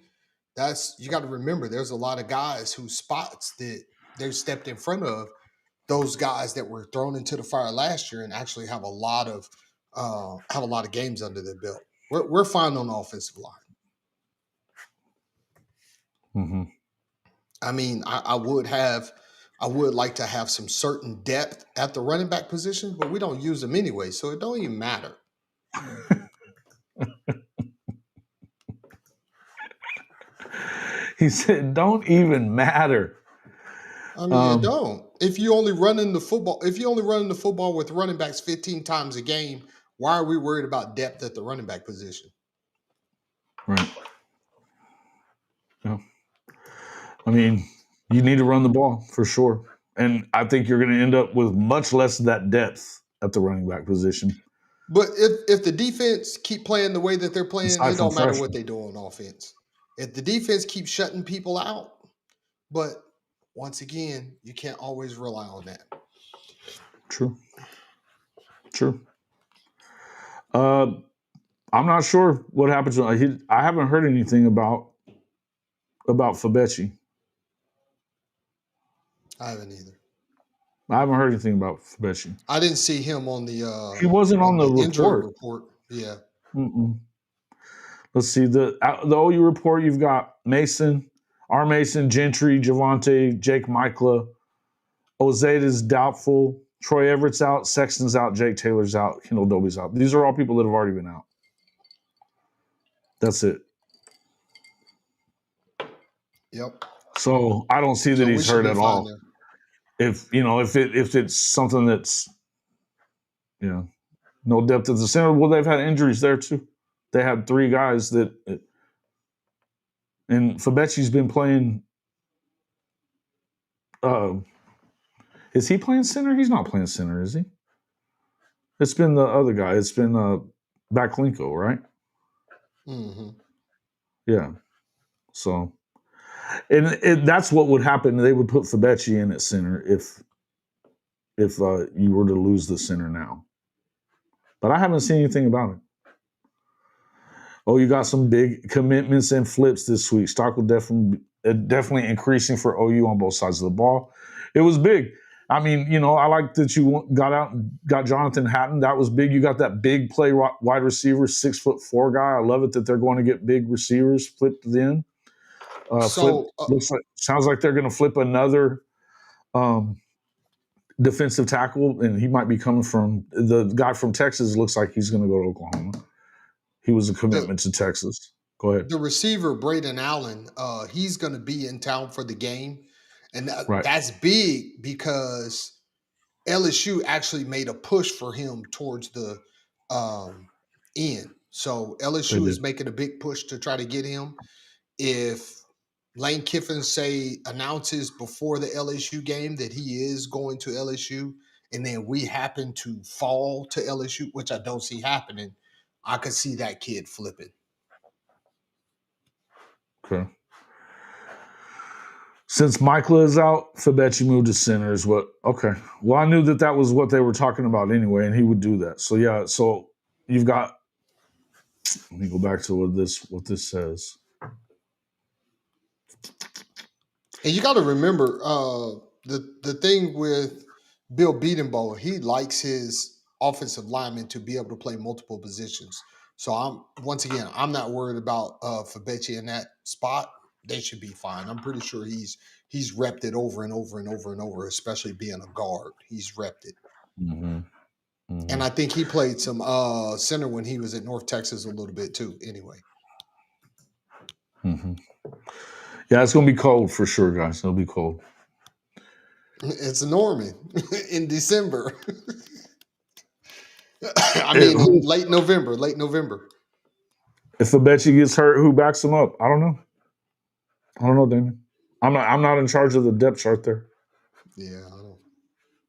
That's you got to remember. There's a lot of guys whose spots that they stepped in front of those guys that were thrown into the fire last year and actually have a lot of games under their belt. We're fine on the offensive line. Mm-hmm. I mean, I would like to have some certain depth at the running back position, but we don't use them anyway, so it don't even matter. He said, "Don't even matter." I mean, it don't. If you only running the football with running backs 15 times a game, why are we worried about depth at the running back position? Right. Yeah. I mean, you need to run the ball for sure. And I think you're going to end up with much less of that depth at the running back position. But if the defense keep playing the way that they're playing, Aside it from don't matter what freshmen. they do on offense. If the defense keeps shutting people out, but once again, you can't always rely on that. True. I'm not sure what happens. I haven't heard anything about Fabechi. I haven't either. I haven't heard anything about Fabechi. I didn't see him on the He wasn't on the injury report. report. Yeah. Mm-mm. Let's see the OU report. You've got Mason, R. Mason, Gentry, Javante, Jake Michla, Ozeda's doubtful. Troy Everett's out. Sexton's out. Jake Taylor's out. Kendall Dobie's out. These are all people that have already been out. That's it. Yep. So I don't see that he's hurt at all. There. If it's something that's no depth at the center, well, they've had injuries there too. They had 3 guys that, and Fabechi's been playing. Is he playing center? He's not playing center, is he? It's been the other guy. It's been Backlinko, right? Mm-hmm. Yeah. So, and that's what would happen. They would put Fabechi in at center if you were to lose the center now. But I haven't seen anything about it. Oh, you got some big commitments and flips this week. Stock will definitely increasing for OU on both sides of the ball. It was big. I mean, I like that you got out and got Jonathan Hatton. That was big. You got that big play wide receiver, 6'4" guy. I love it that they're going to get big receivers flipped in. Sounds like they're going to flip another defensive tackle, and he might be coming from the guy from Texas. Looks like he's going to go to Oklahoma. He was a commitment to Texas. Go ahead. The receiver, Braden Allen, he's going to be in town for the game. And that's big because LSU actually made a push for him towards the end. So LSU is making a big push to try to get him. If Lane Kiffin announces before the LSU game that he is going to LSU, and then we happen to fall to LSU, which I don't see happening, I could see that kid flipping. Okay. Since Michla is out, Fabechi moved to center is what. Okay. Well, I knew that was what they were talking about anyway, and he would do that. So yeah. So you've got. Let me go back to what this says. And you got to remember the thing with Bill Bedenbaugh, he likes his offensive linemen to be able to play multiple positions. So I'm not worried about Fabechi in that spot. They should be fine. I'm pretty sure he's repped it over and over and over and over, especially being a guard. He's repped it. Mm-hmm. Mm-hmm. And I think he played some center when he was at North Texas a little bit too, anyway. Mm-hmm. Yeah, it's going to be cold for sure, guys. It'll be cold. It's Norman in December. I mean, late November. If Fabechi gets hurt, who backs him up? I don't know, Damon. I'm not in charge of the depth chart there. Yeah,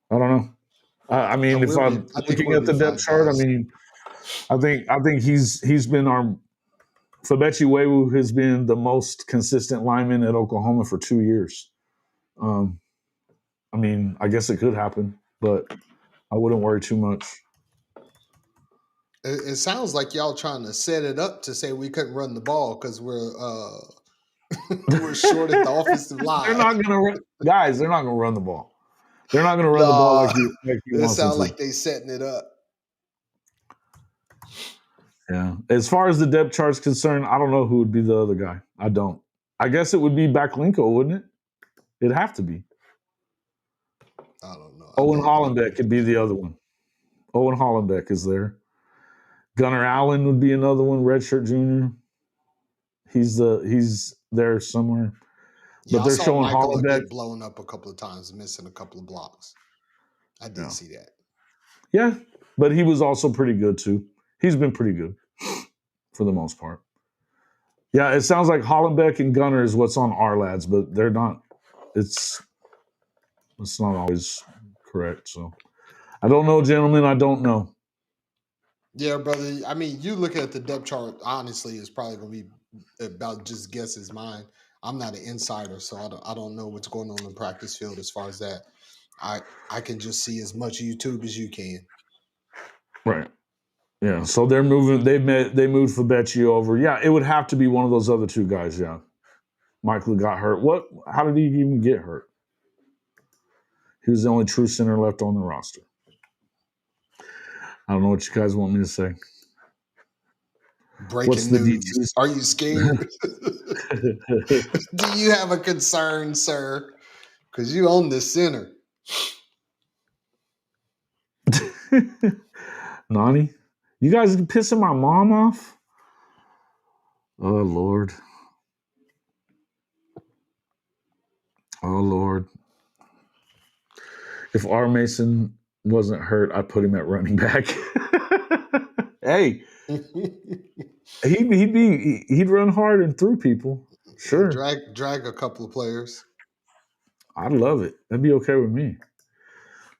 I don't know. I mean, if I'm looking at the depth chart, I mean, I think he's been our Fabechi Wewu has been the most consistent lineman at Oklahoma for 2 years. I mean, I guess it could happen, but I wouldn't worry too much. It sounds like y'all trying to set it up to say we couldn't run the ball because we're short at the offensive line. They're not gonna run, guys. They're not gonna run the ball. They're not gonna run the ball like you It want them sounds to. like they setting it up. Yeah. As far as the depth chart's concerned, I don't know who would be the other guy. I don't. I guess it would be Backlinko, wouldn't it? It'd have to be. I don't know. Owen Hollenbeck could be the other one. Owen Hollenbeck is there. Gunnar Allen would be another one. Redshirt Junior. He's there somewhere. Yeah, but they're I saw showing Michael Hollenbeck get blown up a couple of times, missing a couple of blocks. I did see that. Yeah, but he was also pretty good too. He's been pretty good for the most part. Yeah, it sounds like Hollenbeck and Gunnar is what's on our lads, but they're not. It's not always correct. So I don't know, gentlemen. I don't know. Yeah, brother. I mean, you look at the depth chart, honestly, it's probably going to be about just guesses mine. I'm not an insider, so I don't know what's going on in the practice field as far as that. I can just see as much YouTube as you can. Right. Yeah. So they're moving. They moved Fabechi over. Yeah, it would have to be one of those other two guys. Yeah. Michael got hurt. What? How did he even get hurt? He was the only true center left on the roster. I don't know what you guys want me to say. Breaking news. Are you scared? Do you have a concern, sir? Because you own the center. Nani, you guys are pissing my mom off? Oh, Lord. Oh, Lord. If R. Mason wasn't hurt, I'd put him at running back. Hey, he'd run hard and through people. Sure. Drag a couple of players. I'd love it. That'd be okay with me.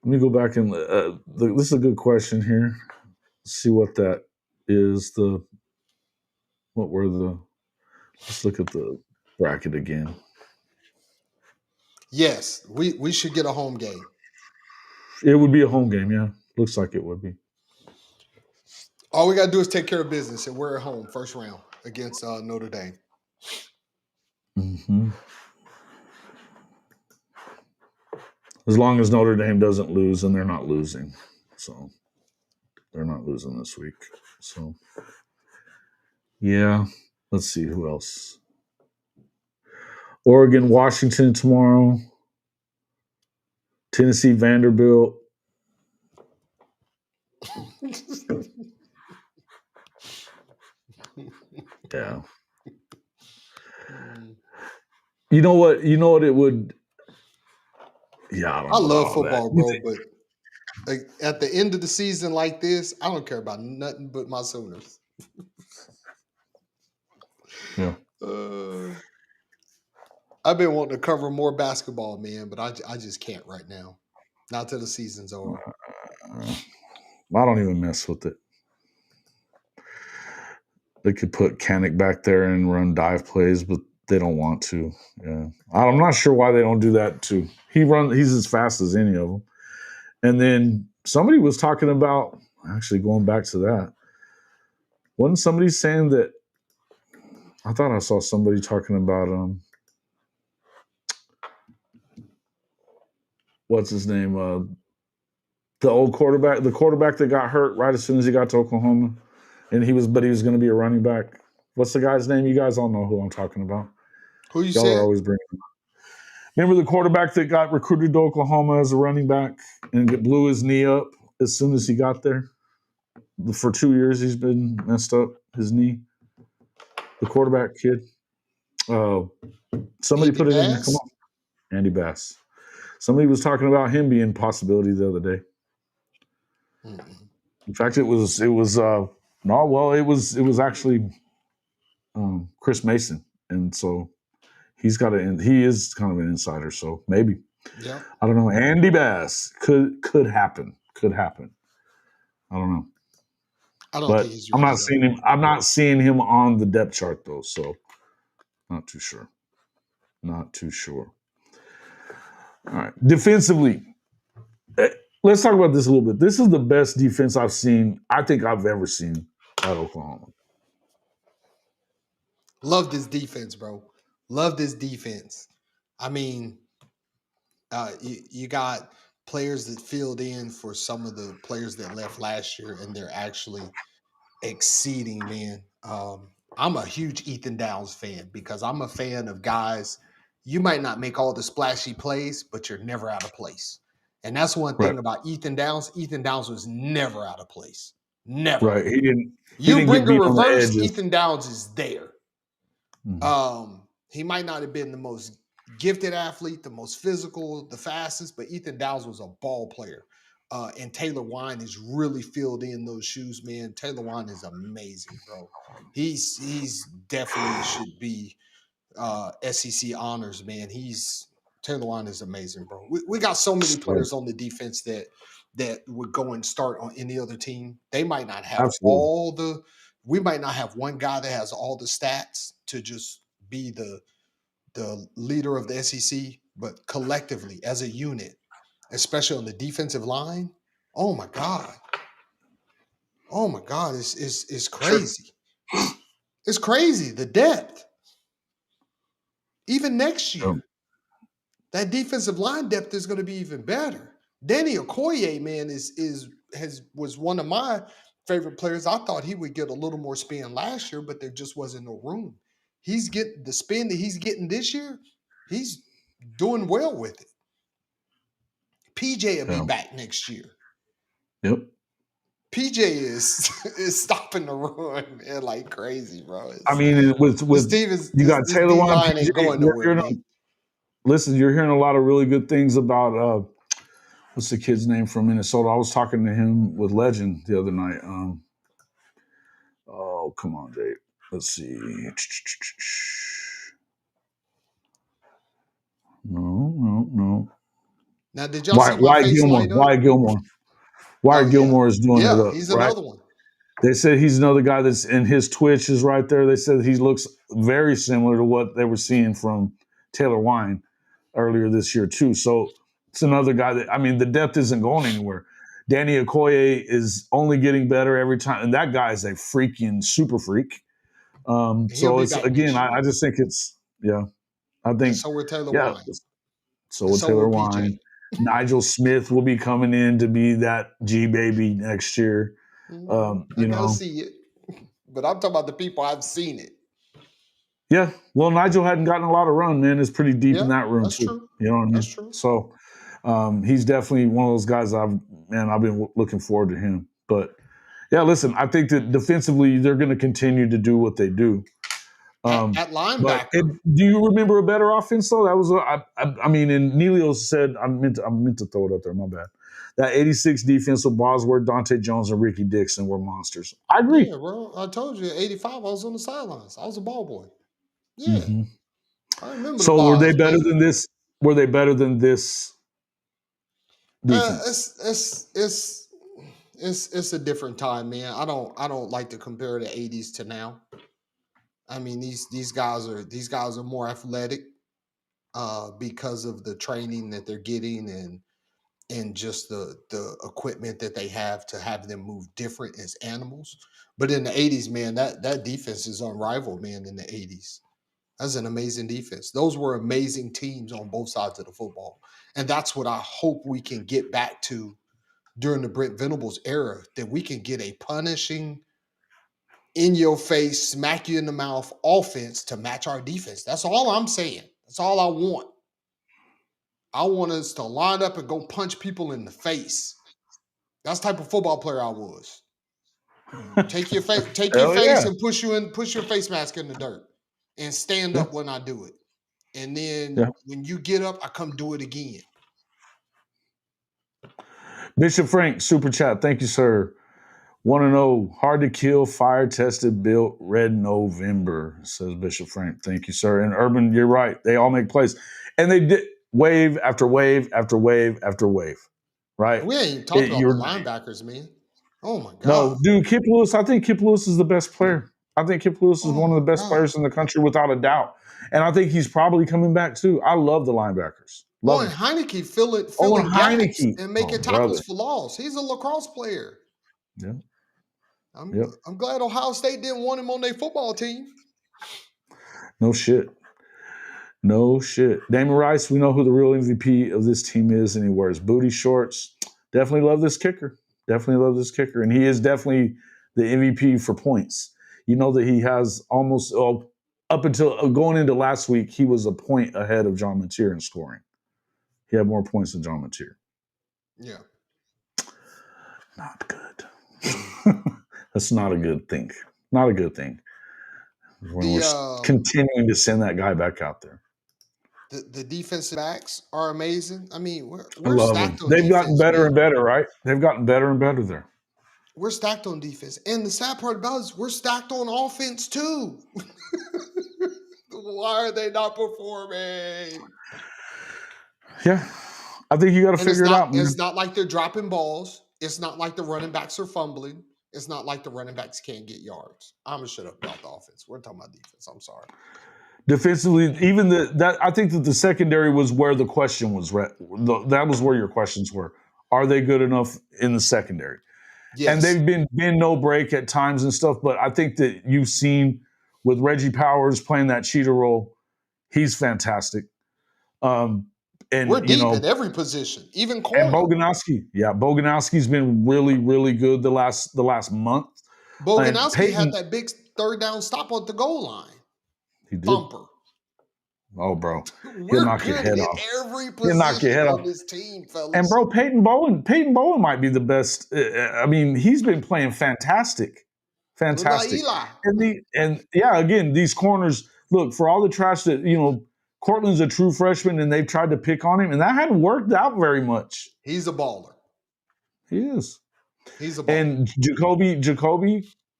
Let me go back and this is a good question here. Let's see what that is. Let's look at the bracket again. Yes, we should get a home game. It would be a home game, yeah. Looks like it would be. All we got to do is take care of business, and we're at home first round against Notre Dame. Mm-hmm. As long as Notre Dame doesn't lose, and they're not losing. So they're not losing this week. So, yeah. Let's see who else. Oregon, Washington tomorrow. Tennessee, Vanderbilt. Yeah. You know what it would. Yeah, I love football, bro, but like at the end of the season like this, I don't care about nothing but my Sooners. Yeah. I've been wanting to cover more basketball, man, but I just can't right now. Not till the season's over. I don't even mess with it. They could put Kanik back there and run dive plays, but they don't want to. Yeah, I'm not sure why they don't do that too. He's as fast as any of them. And then somebody was talking about, actually going back to that, wasn't somebody saying that? I thought I saw somebody talking about what's his name? The old quarterback, the quarterback that got hurt right as soon as he got to Oklahoma, and he was going to be a running back. What's the guy's name? You guys all know who I'm talking about. Who you Y'all are always bringing him up. Remember the quarterback that got recruited to Oklahoma as a running back and blew his knee up as soon as he got there? For 2 years, he's been messed up, his knee. The quarterback kid. Somebody put it in there. Come on. Andy Bass. Somebody was talking about him being a possibility the other day. Mm-hmm. In fact, it was actually Chris Mason. And so he is kind of an insider, so maybe. Yeah. I don't know. Andy Bass could happen. Could happen. I don't know. I don't think But he's I'm ready not though. seeing him. I'm not seeing him on the depth chart though, so not too sure. Not too sure. All right, defensively, let's talk about this a little bit. This is the best defense I've seen. I think I've ever seen at Oklahoma. Love this defense, bro. Love this defense. I mean, you got players that filled in for some of the players that left last year, and they're actually exceeding, man. I'm a huge Ethan Downs fan because I'm a fan of guys. You might not make all the splashy plays, but you're never out of place. And that's one Right, thing about Ethan Downs. Ethan Downs was never out of place. Never. right. He didn't. He You didn't get bring a beat on the reverse, edges. Ethan Downs is there. Mhm. He might not have been the most gifted athlete, the most physical, the fastest, but Ethan Downs was a ball player. And Taylor Wine has really filled in those shoes, man. Taylor Wine is amazing, bro. He's definitely should be SEC honors, man. Taylor Wine is amazing, bro. We got so many Stud. players on the defense that would go and start on any other team. They might not have Absolutely. we might not have one guy that has all the stats to just be the leader of the SEC, but collectively as a unit, especially on the defensive line, oh my God. Oh my God, it's Sure. crazy. It's crazy. The depth. Even next Yeah. year, that defensive line depth is going to be even better. Danny Okoye, man, was one of my favorite players. I thought he would get a little more spin last year, but there just wasn't no room. He's getting the spin that he's getting this year. He's doing well with it. PJ will be Yeah. back next year. Yep. PJ is stopping the run, man, like crazy, bro. I mean, with you got This Taylor D Wine, line PJ. ain't going nowhere, man. Listen, you're hearing a lot of really good things about what's the kid's name from Minnesota? I was talking to him with Legend the other night. Oh, come on, Jay. Let's see. No. Now, did y'all see my Wyatt face Gilmore. light up? Wyatt Oh yeah, Gilmore is doing it yeah. up, He's right? another one. They said he's another guy that's in his Twitch is right there. They said he looks very similar to what they were seeing from Taylor Wine earlier this year too. So it's another guy that the depth isn't going anywhere. Danny Okoye is only getting better every time, and that guy is a freaking super freak. He'll So be it's back again, next year, I just think it's I and think so will Taylor yeah. Wine, So and with so will Taylor PJ. Wine, Nigel Smith will be coming in to be that G baby next year. I gotta see it, but I'm talking about the people I've seen it. Yeah, well, Nigel hadn't gotten a lot of run, man. It's pretty deep in Yeah, that room that's too. true. You know what I That's mean? true. So he's definitely one of those guys I've been looking forward to him. But yeah, listen, I think that defensively they're going to continue to do what they do. At But linebacker, do you remember a better offense though? That was and Neilio said I meant to throw it up there. My bad. That '86 defense with Bosworth, Dante Jones, and Ricky Dixon were monsters. I agree. yeah, bro. I told you, '85. I was on the sidelines. I was a ball boy. Yeah, Mm-hmm. I remember the So were they Boz, better man. than this? Were they better than this Uh, defense? it's it's it's it's a different time, man. I don't like to compare the '80s to now. I mean, these guys are more athletic because of the training that they're getting and just the equipment that they have to have them move different as animals. But in the '80s, man, that defense is unrivaled, man. In the '80s, that's an amazing defense. Those were amazing teams on both sides of the football, and that's what I hope we can get back to during the Brent Venables era. That we can get a punishing, in your face, smack you in the mouth offense to match our defense. That's all I'm saying. That's all I want. I want us to line up and go punch people in the face. That's the type of football player I was. Take your Hell face yeah. and push your face mask in the dirt and stand Yeah. up when I do it. And then Yeah. when you get up, I come do it again. Bishop Frank, super chat. Thank you, sir. Want to know, hard to kill, fire tested, built, red November, says Bishop Frank. Thank you, sir. And Urban, you're right. They all make plays. And they did wave after wave after wave after wave, right? We ain't even talked about the You're linebackers, man. Oh my No, God. dude, Kip Lewis. I think Kip Lewis is the best player. I think Kip Lewis is Oh one of my the best God. players in the country without a doubt. And I think he's probably coming back too. I love the linebackers. Love Owen them. Heineke Owen filling gaps Heineke. and Oh, making tackles brother. for loss. He's a lacrosse player. Yeah. I'm Yep. I'm glad Ohio State didn't want him on their football team. No shit. No shit. Damon Rice, we know who the real MVP of this team is, and he wears booty shorts. Definitely love this kicker. Definitely love this kicker. And he is definitely the MVP for points. You know that he has almost up until going into last week, he was a point ahead of John Mateer in scoring. He had more points than John Mateer. Yeah. Not good. That's not a good thing. Not a good thing. When we're The continuing to send that guy back out there. the defensive backs are amazing. I mean, I we're love them. stacked on They've gotten defense, better man. and better, right? They've gotten better and better there. We're stacked on defense. And the sad part about it is we're stacked on offense too. Why are they not performing? Yeah. I think you got to And figure it out, man. it's not like they're dropping balls. It's not like the running backs are fumbling. It's not like the running backs can't get yards. I'm gonna shut up about the offense. We're talking about defense. I'm sorry. Defensively, even that I think that the secondary was where the question was. That was where your questions were. Are they good enough in the secondary? And Yes. they've been no break at times and stuff, but I think that you've seen with Reggie Powers playing that cheetah role, he's fantastic. And We're deep at every position, even and corner. Boganowski's been really, really good the last month. And Boganowski had Peyton, that big third down stop at the goal line. he did. Thumper. Oh, bro, he'll We're knock your good head at off. every He'll knock your position head on off. this team, And fellas. bro, Peyton Bowen might be the best. I mean, he's been playing fantastic. What about Fantastic. Eli? And yeah, again, these corners, look, for all the trash that, Cortland's a true freshman and they've tried to pick on him, and that hadn't worked out very much. He's a baller. He is. He's a baller. And Jacoby,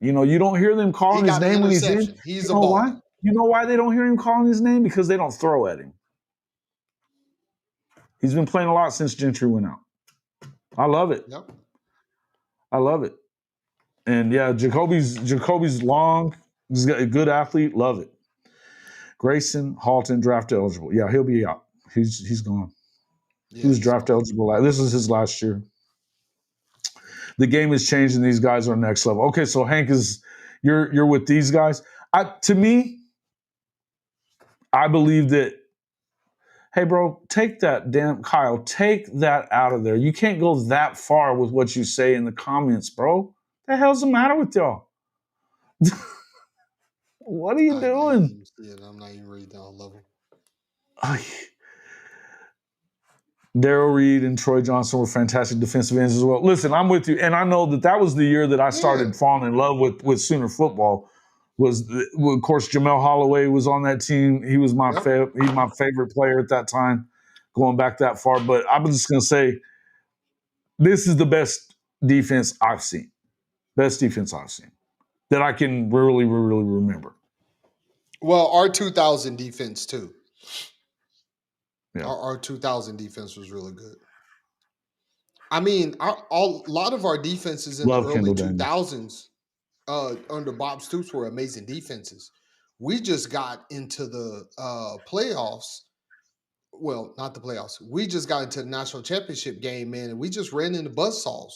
you don't hear them He calling his got an name when he's in. interception. He's You a know why? baller. You know why they don't hear him calling his name? Because they don't throw at him. He's been playing a lot since Gentry went out. I love it. Yep. I love it. And yeah, Jacoby's long. He's got a good athlete. Love it. Grayson Halton draft eligible. Yeah, he'll be out. He's gone. Yeah, He was he's draft gone. eligible. This is his last year. The game is changing. These guys are next level. Okay, so Hank you're with these guys. To me, I believe that. Hey, bro, take that Kyle. Take that out of there. You can't go that far with what you say in the comments, bro. The hell's the matter with y'all? What are you doing? I'm not even reading down level. Daryl Reed and Troy Johnson were fantastic defensive ends as well. Listen, I'm with you, and I know that was the year that I started falling in love with Sooner football. Of course, Jamel Holloway was on that team. He was my he's my favorite player at that time, going back that far. But I'm just gonna say, this is the best defense I've seen. Best defense I've seen that I can really, really remember. Well, our 2000 defense too. Yeah. Our 2000 defense was really good. I mean, a lot of our defenses in the early 2000s under Bob Stoops were amazing defenses. We just got into the playoffs. Well, not the playoffs. We just got into the national championship game, man, and we just ran into buzzsaws.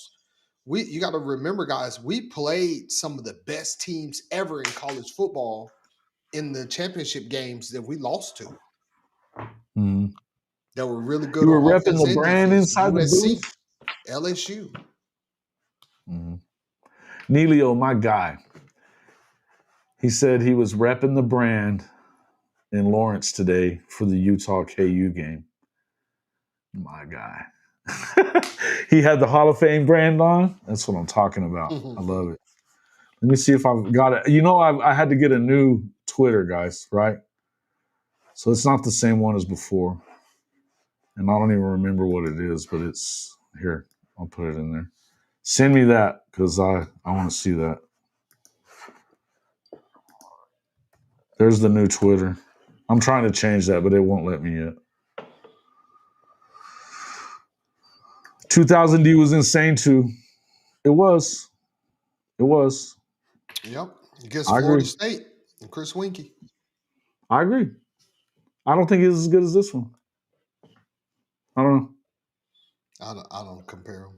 You got to remember, guys, we played some of the best teams ever in college football in the championship games that we lost to. Mm-hmm. That were really good. You were on repping the brand defense. inside USC, the booth. LSU. Mm-hmm. Neilio, my guy. He said he was repping the brand in Lawrence today for the Utah KU game. My guy. He had the Hall of Fame brand on. That's what I'm talking about. I love it. Let me see if I've got it. I had to get a new Twitter, guys, right? So it's not the same one as before. And I don't even remember what it is, but it's here. I'll put it in there. Send me that because I want to see that. There's the new Twitter. I'm trying to change that, but it won't let me yet. 2000D was insane too. It was. It was. Yep. Against I Florida agree. State and Chris Winkie. I agree. I don't think it's as good as this one. I don't know. I don't compare them.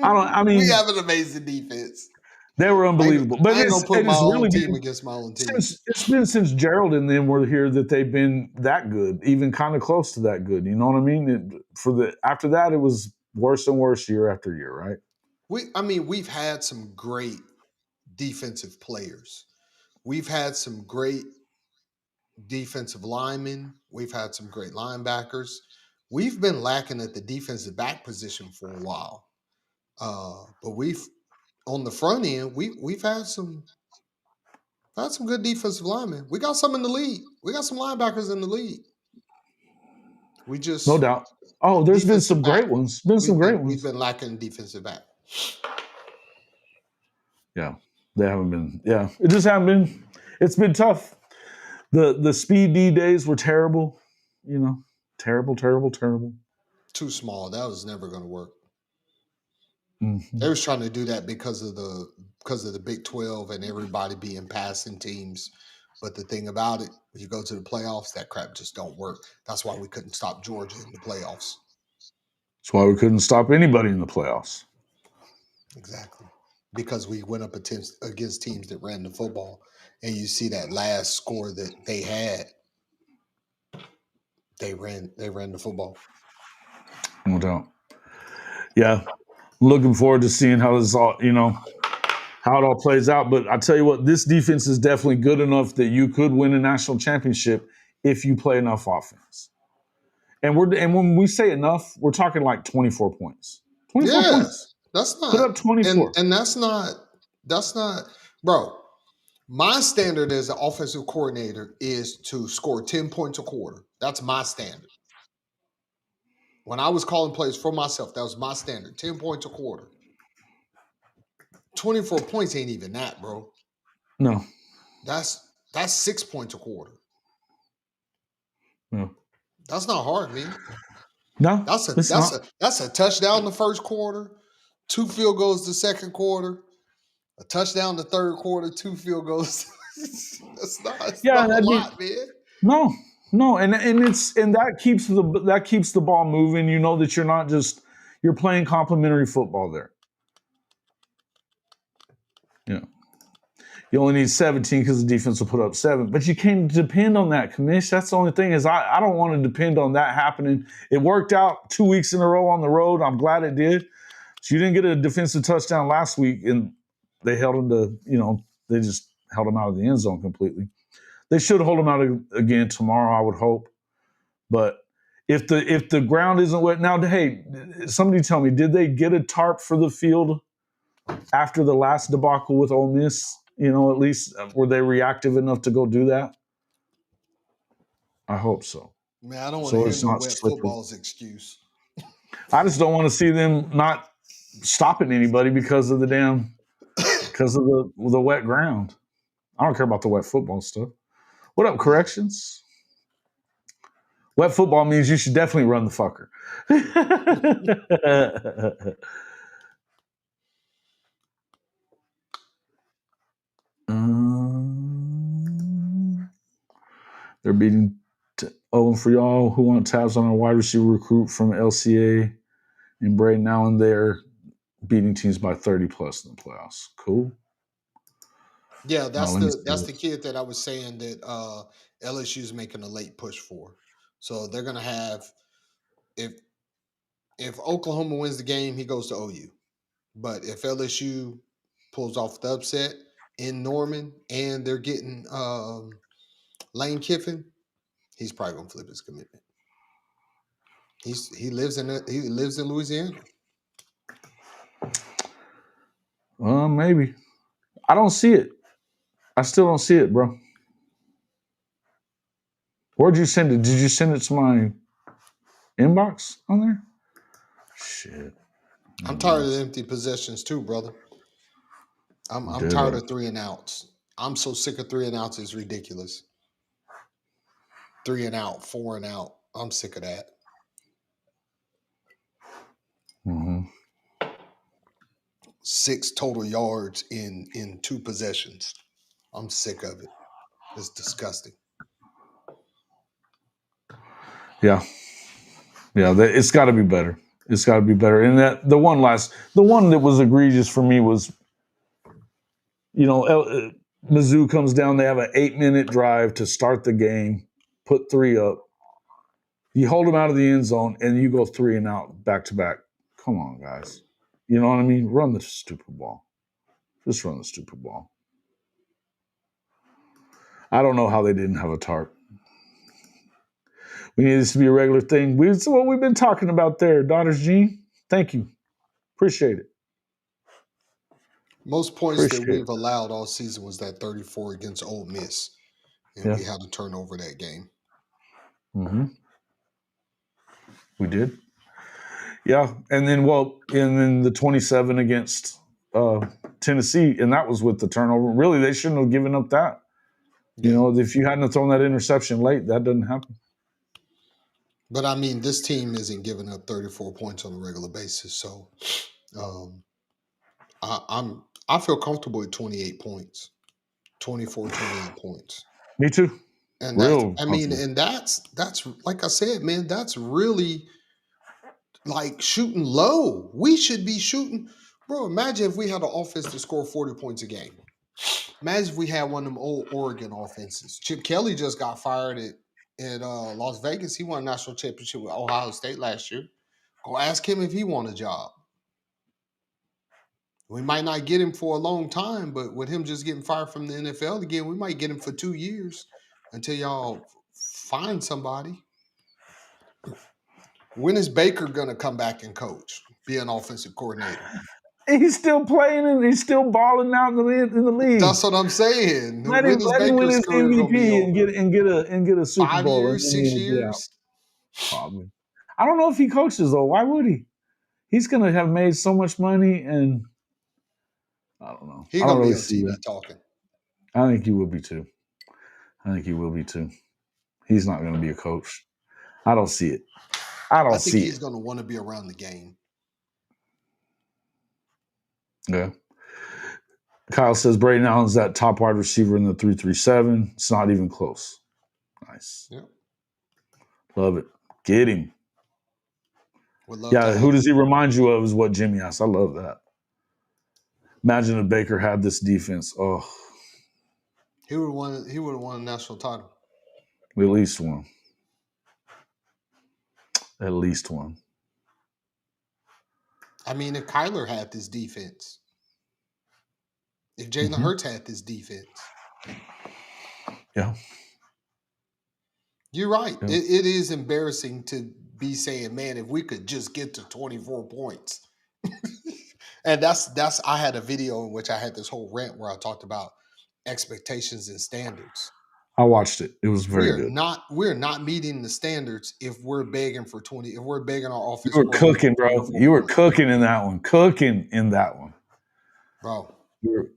I We mean, have an amazing defense. they were unbelievable. But I ain't gonna put my it's own really team been against my own team. it's been since Gerald and them were here that they've been that good, even kind of close to that good. You know what I mean? After that, it was worse and worse year after year, right? We've had some great defensive players. We've had some great defensive linemen. We've had some great linebackers. We've been lacking at the defensive back position for a while. But we've on the front end, we've had some good defensive linemen. We got some in the league. We got some linebackers in the league. We No just doubt. Oh, there's been defensive some back. great ones. Been some great We've ones. been lacking defensive back. Yeah, they haven't been. Yeah, it just haven't been. It's been tough. The speed D days were terrible. You know, terrible. Too small. That was never going to work. Mm-hmm. They was trying to do that because of the Big 12 and everybody being passing teams. But the thing about it, when you go to the playoffs, that crap just don't work. That's why we couldn't stop Georgia in the playoffs. That's why we couldn't stop anybody in the playoffs. Exactly. Because we went up against teams that ran the football. And you see that last score that they had, they ran the football. No doubt. Yeah. Looking forward to seeing how this all, how it all plays out. But I tell you what, this defense is definitely good enough that you could win a national championship if you play enough offense. And when we say enough, we're talking like 24 points. 24 Yeah. points. That's not Put up 24. and that's not bro. My standard as an offensive coordinator is to score 10 points a quarter. That's my standard. When I was calling plays for myself, that was my standard. 10 points a quarter. 24 points ain't even that, bro. No. That's 6 points a quarter. No. That's not hard, man. No. That's a touchdown the first quarter, 2 field goals the second quarter, a touchdown the third quarter, 2 field goals. It's not a lot, man. No, and that keeps the ball moving. You know that you're playing complementary football there. Yeah. You only need 17 because the defense will put up 7. But you can't depend on that, Commish. That's the only thing is I don't want to depend on that happening. It worked out 2 weeks in a row on the road. I'm glad it did. So you didn't get a defensive touchdown last week, and they held him they just held him out of the end zone completely. They should hold him out again tomorrow, I would hope. But if the ground isn't wet now, hey, somebody tell me, did they get a tarp for the field after the last debacle with Ole Miss? At least were they reactive enough to go do that? I hope so. Man, I don't want to hear no wet football's excuse. I just don't want to see them not stopping anybody because of the wet ground. I don't care about the wet football stuff. What up, corrections? Wet football means you should definitely run the fucker. They're beating. And for y'all who want tabs on our wide receiver recruit from LCA and Braden Allen, they're beating teams by 30 plus in the playoffs. Cool. Yeah, that's the kid that I was saying that LSU is making a late push for. So they're gonna have if Oklahoma wins the game, he goes to OU. But if LSU pulls off the upset in Norman and they're getting Lane Kiffin, he's probably gonna flip his commitment. He lives in Louisiana. Maybe. I don't see it. I still don't see it, bro. Where'd you send it? Did you send it to my inbox on there? Shit. I'm tired of empty possessions too, brother. I'm tired of 3 and outs. I'm so sick of 3 and outs. It's ridiculous. 3 and out, 4 and out. I'm sick of that. 6 total yards in 2 possessions. I'm sick of it. It's disgusting. Yeah. It's got to be better. It's got to be better. And that the one that was egregious for me was, Mizzou comes down. They have an 8-minute drive to start the game, put 3 up. You hold them out of the end zone, and you go 3 and out back to back. Come on, guys. You know what I mean? Run the stupid ball. Just run the stupid ball. I don't know how they didn't have a tarp. We need this to be a regular thing. It's what we've been talking about there, Daughters Gene. Thank you. Appreciate it. Most points that we've allowed all season was that 34 against Ole Miss, and we had to turn over that game. Mm-hmm. We did. Yeah, and then the 27 against Tennessee, and that was with the turnover. Really, they shouldn't have given up that. Yeah. If you hadn't thrown that interception late, that doesn't happen. But I mean, this team isn't giving up 34 points on a regular basis, so I feel comfortable at 28 points, 24, 28 points. Me too. And that's like I said, man, that's really like shooting low. We should be shooting, bro. Imagine if we had an offense to score 40 points a game. Imagine if we had one of them old Oregon offenses. Chip Kelly just got fired at Las Vegas. He won a national championship with Ohio State last year. Go ask him if he won a job. We might not get him for a long time, but with him just getting fired from the NFL again, we might get him for 2 years until y'all find somebody. When is Baker going to come back and coach, be an offensive coordinator? He's still playing and he's still balling out in the league. That's what I'm saying. Let him win his MVP and get a Super 5 Bowl. years, 6 years. Probably. I don't know if he coaches though. Why would he? He's going to have made so much money, and I don't know. He's going to be on TV talking. I think he will be too. He's not going to be a coach. I don't see it. I think he's going to want to be around the game. Yeah. Kyle says Braden Allen's that top wide receiver in the 3-3-7. It's not even close. Nice. Yep. Love it. Get him. Who does he remind you of is what Jimmy asked. I love that. Imagine if Baker had this defense. Oh. He would have won a national title. At least one. At least one. I mean, if Kyler had this defense, if Jalen Hurts had this defense. Yeah. You're right. Yeah. It is embarrassing to be saying, man, if we could just get to 24 points. And I had a video in which I had this whole rant where I talked about expectations and standards. I watched it. It was very good. We're not meeting the standards if we're begging for 20. If we're begging our offense. You were cooking, bro. You were cooking in that one. Bro. We're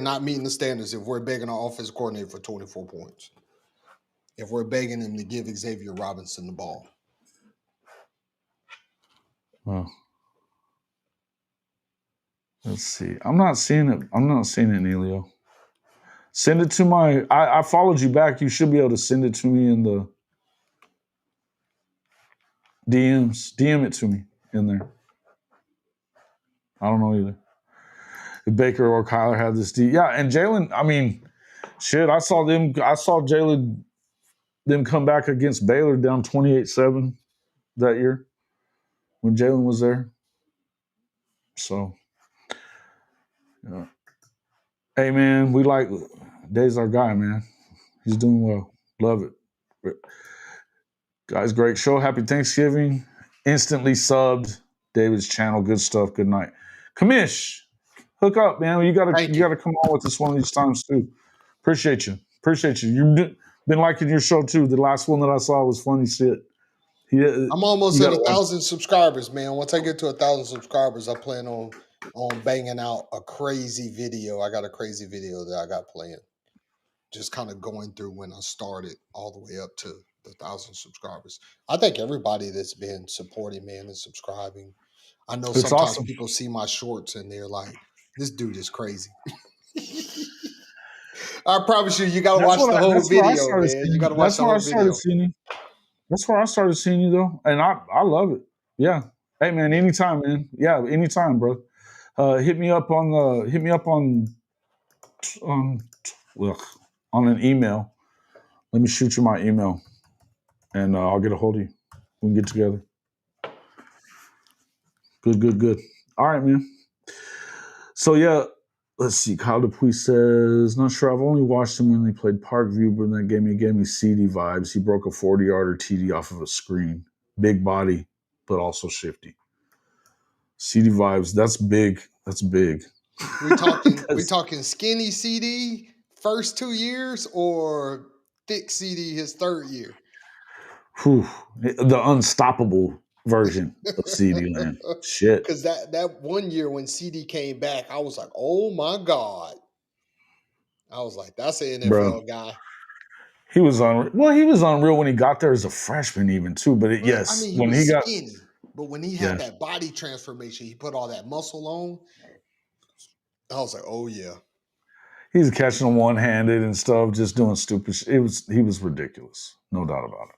not meeting the standards if we're begging our offense coordinator for 24 points. If we're begging him to give Xavier Robinson the ball. Well, let's see. I'm not seeing it, Neilio. Send it to I followed you back. You should be able to send it to me in the DMs. DM it to me in there. I don't know either. If Baker or Kyler had this yeah, and Jalen, I mean, shit, I saw Jalen them come back against Baylor down 28-7 that year when Jalen was there. So, yeah. Hey, man, we like Dave's our guy, man. He's doing well. Love it. Guys, great show. Happy Thanksgiving. Instantly subbed David's channel. Good stuff. Good night. Kamish, hook up, man. You gotta come on with us one of these times too. Appreciate you. You've been liking your show too. The last one that I saw was funny shit. I'm almost at 1,000 subscribers, man. Once I get to 1,000 subscribers, I plan on banging out a crazy video. I got a crazy video that I got playing. Just kind of going through when I started all the way up to the 1,000 subscribers. I thank everybody that's been supporting, man, and subscribing. I know It's sometimes awesome. people see my shorts and they're like, "This dude is crazy." I promise you, you got to watch the whole That's where I video, started man. seeing You got you. to watch That's the where I whole started video. seeing you. That's where I started seeing you though, and I love it. Yeah. Hey man, anytime, man. Yeah, anytime, bro. Hit me up on ugh, on an email. Let me shoot you my email, and I'll get a hold of you. We can get together. Good. All right, man. So yeah, let's see. Kyle Dupuis says, not sure. I've only watched him when he played Parkview, but that gave me CD vibes. He broke a 40-yarder TD off of a screen. Big body, but also shifty. CD vibes. That's big. That's big. We talking skinny CD first 2 years or thick CD his third year? Whew, the unstoppable version of CD Land. Shit, Because that 1 year when CD came back, I was like, oh my God. I was like, that's an bro. NFL guy. He was unreal. Well, he was unreal when he got there as a freshman, even too. But Well, I yes, mean, he when was he got skinny, but when he had yeah, that body transformation, he put all that muscle on. I was like, oh yeah. he's catching them one-handed and stuff, just doing stupid shit. He was ridiculous. No doubt about it.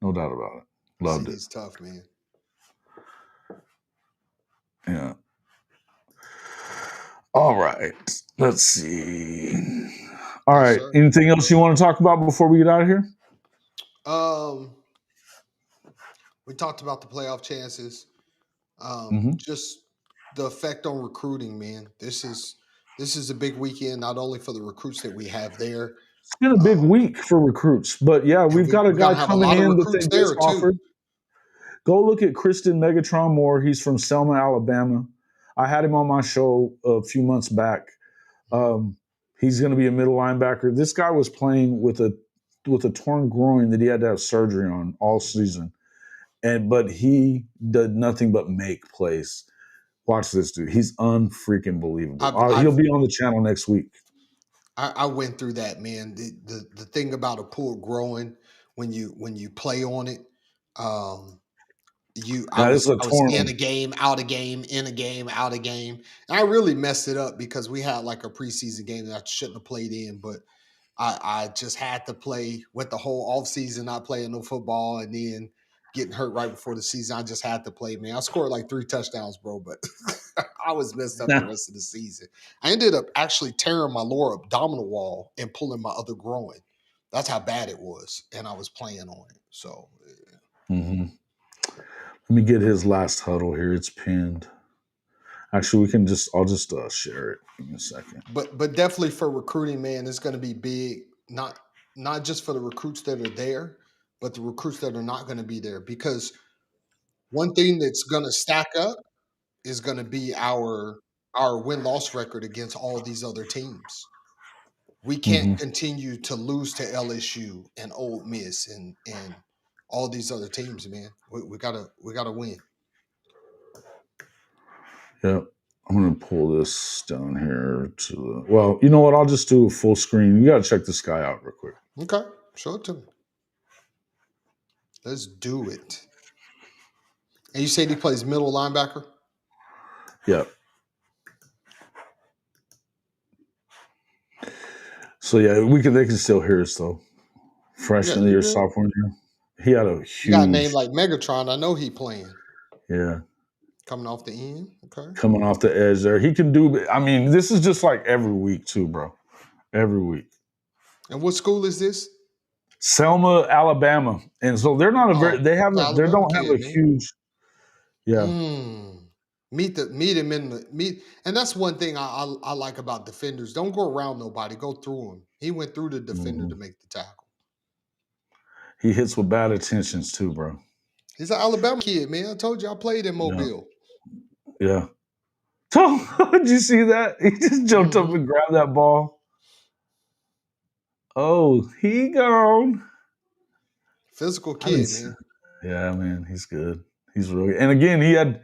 No doubt about it. Loved it. CD's tough, man. Yeah. All right. Let's see. All Yes, right. sir. Anything else you want to talk about before we get out of here? Um, we talked about the playoff chances. Mm-hmm. Just the effect on recruiting, man. This is a big weekend, not only for the recruits that we have there, It's been a big um, week for recruits, but yeah, and we've got a we're guy gonna have a coming lot of in that they recruits just there too. offered. Go look at Kristen Megatron Moore. He's from Selma, Alabama. I had him on my show a few months back. Um, he's going to be a middle linebacker. This guy was playing with a torn groin that he had to have surgery on all season, but he did nothing but make plays. Watch this dude. He's unfreaking believable. I've, He'll I've be on the channel next week. I went through that, man. The thing about a pool growing when you play on it, um, Now this is a I was torn in one. a game, out a game, in a game, out a game. And I really messed it up because we had like a preseason game that I shouldn't have played in, but I just had to play with the whole off season, not playing no football, and then getting hurt right before the season. I just had to play, man. I scored like 3 touchdowns, bro, but I was messed up the Now, rest of the season. I ended up actually tearing my lower abdominal wall and pulling my other groin. That's how bad it was, and I was playing on it. So, mhm. Let me get his last huddle here. It's pinned. Actually, I'll just share it. Give me a second. but definitely for recruiting, man, it's going to be big. Not just for the recruits that are there, but the recruits that are not going to be there. Because one thing that's going to stack up is going to be our win loss record against all these other teams. We can't Mm-hmm. continue to lose to LSU and Ole Miss and all these other teams, man. We gotta win. Yep. I'm gonna pull this down here to the. Well, you know what? I'll just do a full screen. You gotta check this guy out real quick. Okay, show it to me. Let's do it. And you said he plays middle linebacker? Yep. So yeah, they can still hear us though. Yeah, Freshman you year, good. sophomore year. He had a You got a name huge, like Megatron. I know he playing. yeah, Coming off the end. Okay. coming off the edge there. He can do. I mean, this is just like every week too, bro. Every week. And what school is this? Selma, Alabama, and so they're not a very. Oh, it's an They Alabama don't have kid, a man. huge. Yeah. Meet him in the meet, and that's one thing I like about defenders. Don't go around nobody. Go through him. He went through the defender Mm-hmm. to make the tackle. He hits with bad intentions too, bro. He's an Alabama kid, man. I told you I played in Yeah. Mobile. Yeah. So, did you see that? He just jumped up Mm-hmm. and grabbed that ball. Oh, he gone. Physical I didn't kid, see. man. Yeah, man, he's good. He's really good. And again, he had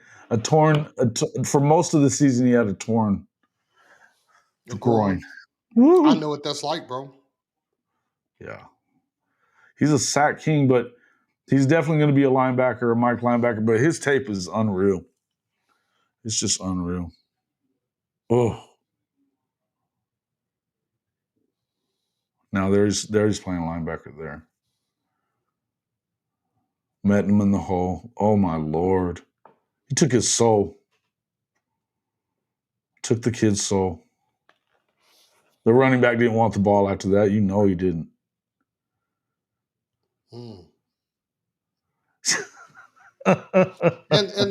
for most of the season. He had a torn The groin. groin. I Woo. know what that's like, bro. Yeah, he's a sack king, but he's definitely going to be a linebacker, a Mike linebacker. But his tape is unreal. It's just unreal. Oh. Now there's playing linebacker there. Met him in the hole. Oh my Lord. He took his soul. Took the kid's soul. The running back didn't want the ball after that. You know he didn't. And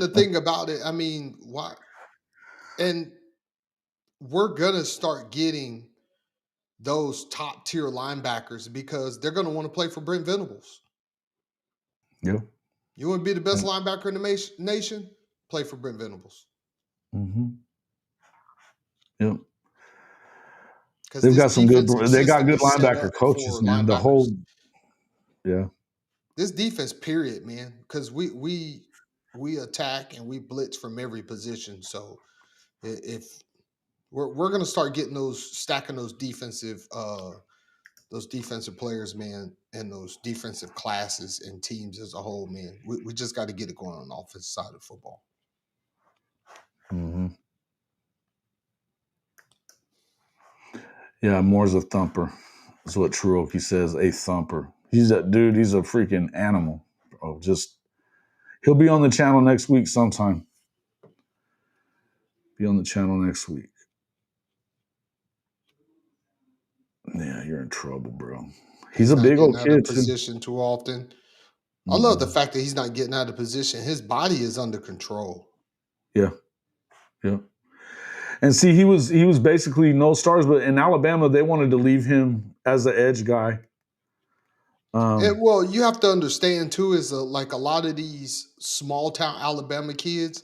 the thing about it, I mean, why? And we're gonna start getting those top tier linebackers because they're gonna want to play for Brent Venables. Yep. You want to be the best linebacker in the nation? Play for Brent Venables. Mm-hmm. Yep. They've got some good. They got good linebacker coaches, man. The whole. Yeah. This defense, period, man. Because we attack and we blitz from every position. So if we're gonna start getting stacking those defensive players, man, and those defensive classes and teams as a whole, man. We just got to get it going on the offensive side of football. Mm-hmm. Yeah, Moore's a thumper. That's what Truoki says, a thumper. He's a dude. He's a freaking animal. Oh, he'll be on the channel next week sometime. Be on the channel next week. Yeah, you're in trouble, bro. He's a big old kid, position too often. Mm-hmm. I love the fact that he's not getting out of position. His body is under control. Yeah. Yeah. And see, he was basically no stars, but in Alabama, they wanted to leave him as the edge guy. Well, you have to understand too, is like a lot of these small town Alabama kids,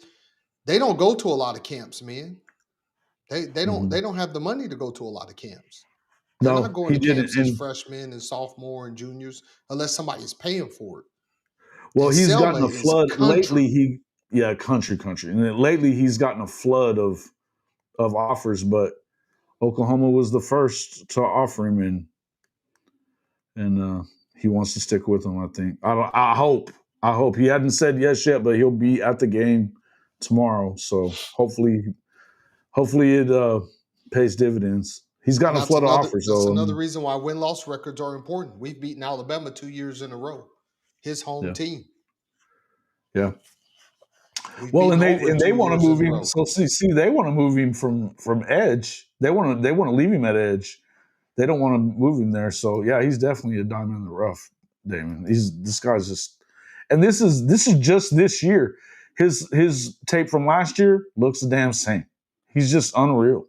they don't go to a lot of camps, man. They don't have the money to go to a lot of camps. They're not going to camps as freshmen and sophomore and juniors unless somebody's paying for it. Well, he's gotten a flood lately. Country. And lately he's gotten a flood of offers, but Oklahoma was the first to offer him, and he wants to stick with them. I think. I hope he hadn't said yes yet, but he'll be at the game tomorrow. So hopefully it pays dividends. He's gotten a flood of offers. That's another reason why win-loss records are important. We've beaten Alabama 2 years in a row. His home team. Yeah. Well, and they want to move him. So see, they want to move him from edge. They want to leave him at edge. They don't want to move him there. So yeah, he's definitely a diamond in the rough, Damon. This guy's just, and this is just this year. His tape from last year looks the damn same. He's just unreal.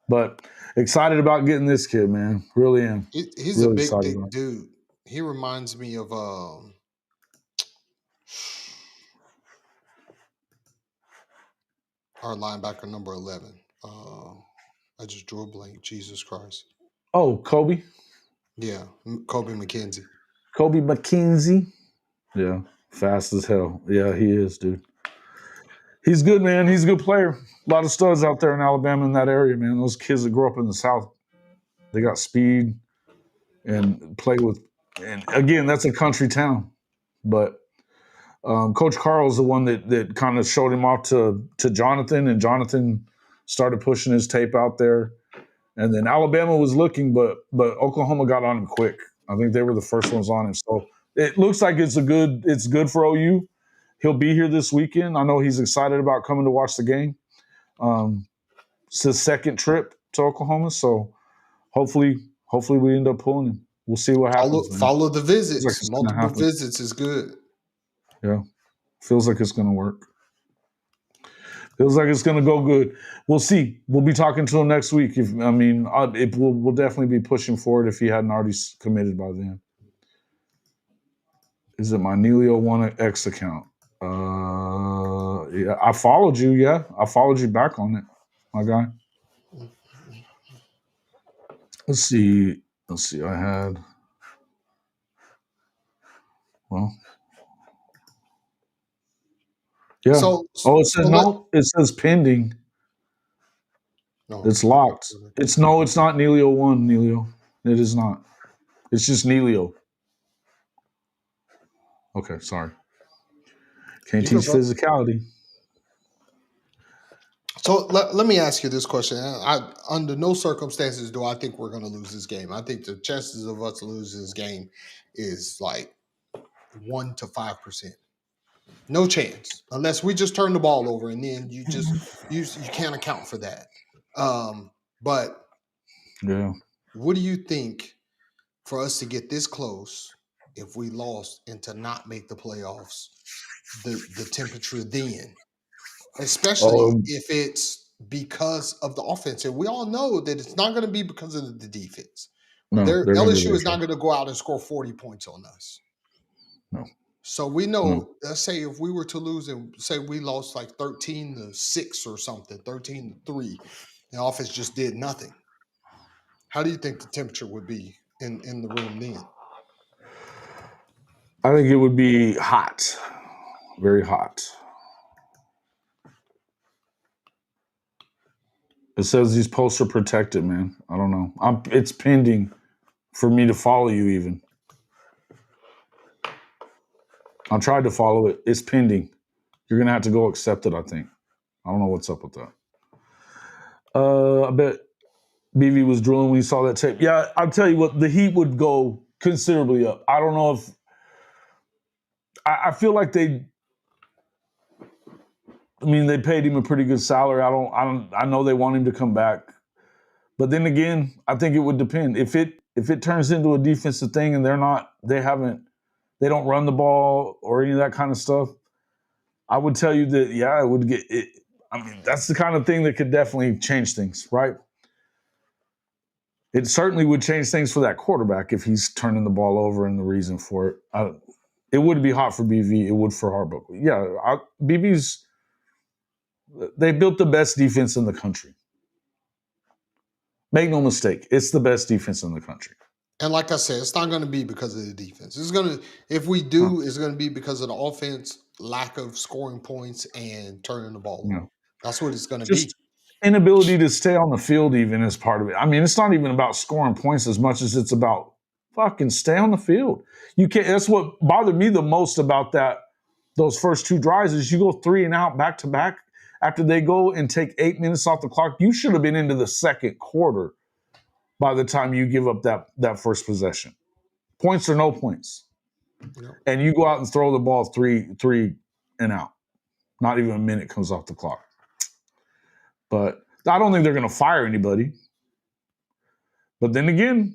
But excited about getting this kid, man. Really am. He's really a big dude. He reminds me of our linebacker number 11. I just drew a blank. Jesus Christ. Oh, Kobe? Yeah, Kobe McKenzie. Kobe McKenzie? Yeah, fast as hell. Yeah, he is, dude. He's good, man. He's a good player. A lot of studs out there in Alabama in that area, man. Those kids that grew up in the South, they got speed and play with. And again, that's a country town. But Coach Carl's the one that kind of showed him off to Jonathan, and Jonathan started pushing his tape out there. And then Alabama was looking, but Oklahoma got on him quick. I think they were the first ones on him. So it looks like it's good for OU. He'll be here this weekend. I know he's excited about coming to watch the game. It's his second trip to Oklahoma, so hopefully we end up pulling him. We'll see what happens. Follow the visits. Multiple visits is good. Yeah, feels like it's going to work. Feels like it's going to go good. We'll see. We'll be talking to him next week. We'll definitely be pushing forward if he hadn't already committed by then. Is it my Nelio One X account? Yeah, I followed you. Yeah, I followed you back on it, my guy. Let's see. I had. Well. Yeah. It says no. It says pending. No, it's locked. It's not Nelio One. Nelio, it is not. It's just Nelio. Okay, sorry. Can't teach physicality. So let me ask you this question. Under no circumstances do I think we're going to lose this game. I think the chances of us losing this game is like 1 to 5%. No chance, unless we just turn the ball over, and then you can't account for that. But yeah, what do you think for us to get this close? If we lost and to not make the playoffs, the temperature then, especially if it's because of the offense, and we all know that it's not going to be because of the defense. no, LSU is not going to go out and score 40 points on us. No. So we know, let's say if we were to lose and say we lost like 13-6 or something, 13-3, the offense just did nothing. How do you think the temperature would be in the room then? I think it would be hot, very hot. It says these posts are protected, man. I don't know. It's pending for me to follow you even. I tried to follow it. It's pending. You're going to have to go accept it, I think. I don't know what's up with that. I bet BV was drilling when he saw that tape. Yeah, I'll tell you what, the heat would go considerably up. I don't know if I feel like they paid him a pretty good salary. I know they want him to come back. But then again, I think it would depend. If it turns into a defensive thing and they don't run the ball or any of that kind of stuff, I would tell you that, yeah, it would get it. I mean, that's the kind of thing that could definitely change things, right? It certainly would change things for that quarterback if he's turning the ball over and the reason for it. It would be hot for BV. It would for Arbuckle. Yeah, they built the best defense in the country. Make no mistake, it's the best defense in the country. And like I said, it's not going to be because of the defense. It's going to be because of the offense, lack of scoring points, and turning the ball over. That's what it's going to be. Inability to stay on the field even is part of it. I mean, it's not even about scoring points as much as it's about fucking stay on the field. You can't. That's what bothered me the most about those first two drives is you go 3 and out back to back after they go and take 8 minutes off the clock. You should have been into the second quarter by the time you give up that first possession. Points or no points. Yep. And you go out and throw the ball 3 and out. Not even a minute comes off the clock. But I don't think they're going to fire anybody. But then again,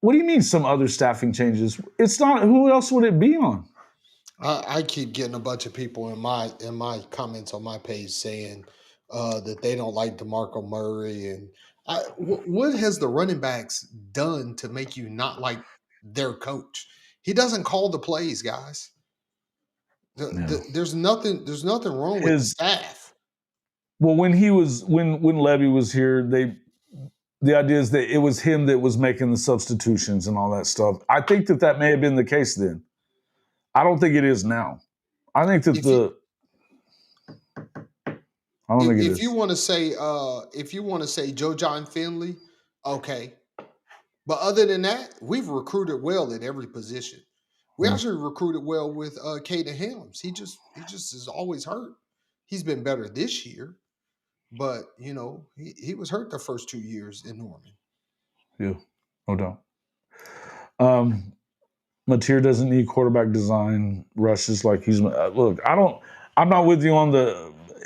what do you mean some other staffing changes? It's not. Who else would it be on? I keep getting a bunch of people in my comments on my page saying that they don't like DeMarco Murray. And what has the running backs done to make you not like their coach? He doesn't call the plays, guys. There's nothing wrong with the staff. Well, when Levy was here, the idea is that it was him that was making the substitutions and all that stuff. I think that may have been the case then. I don't think it is now. I think that if you want to say Joe John Finley, okay. But other than that, we've recruited well at every position. We actually recruited well with Caden Helms. He just is always hurt. He's been better this year, but he was hurt the first 2 years in Norman. Yeah, no doubt. Mateer doesn't need quarterback design rushes like he's. Look, I'm not with you on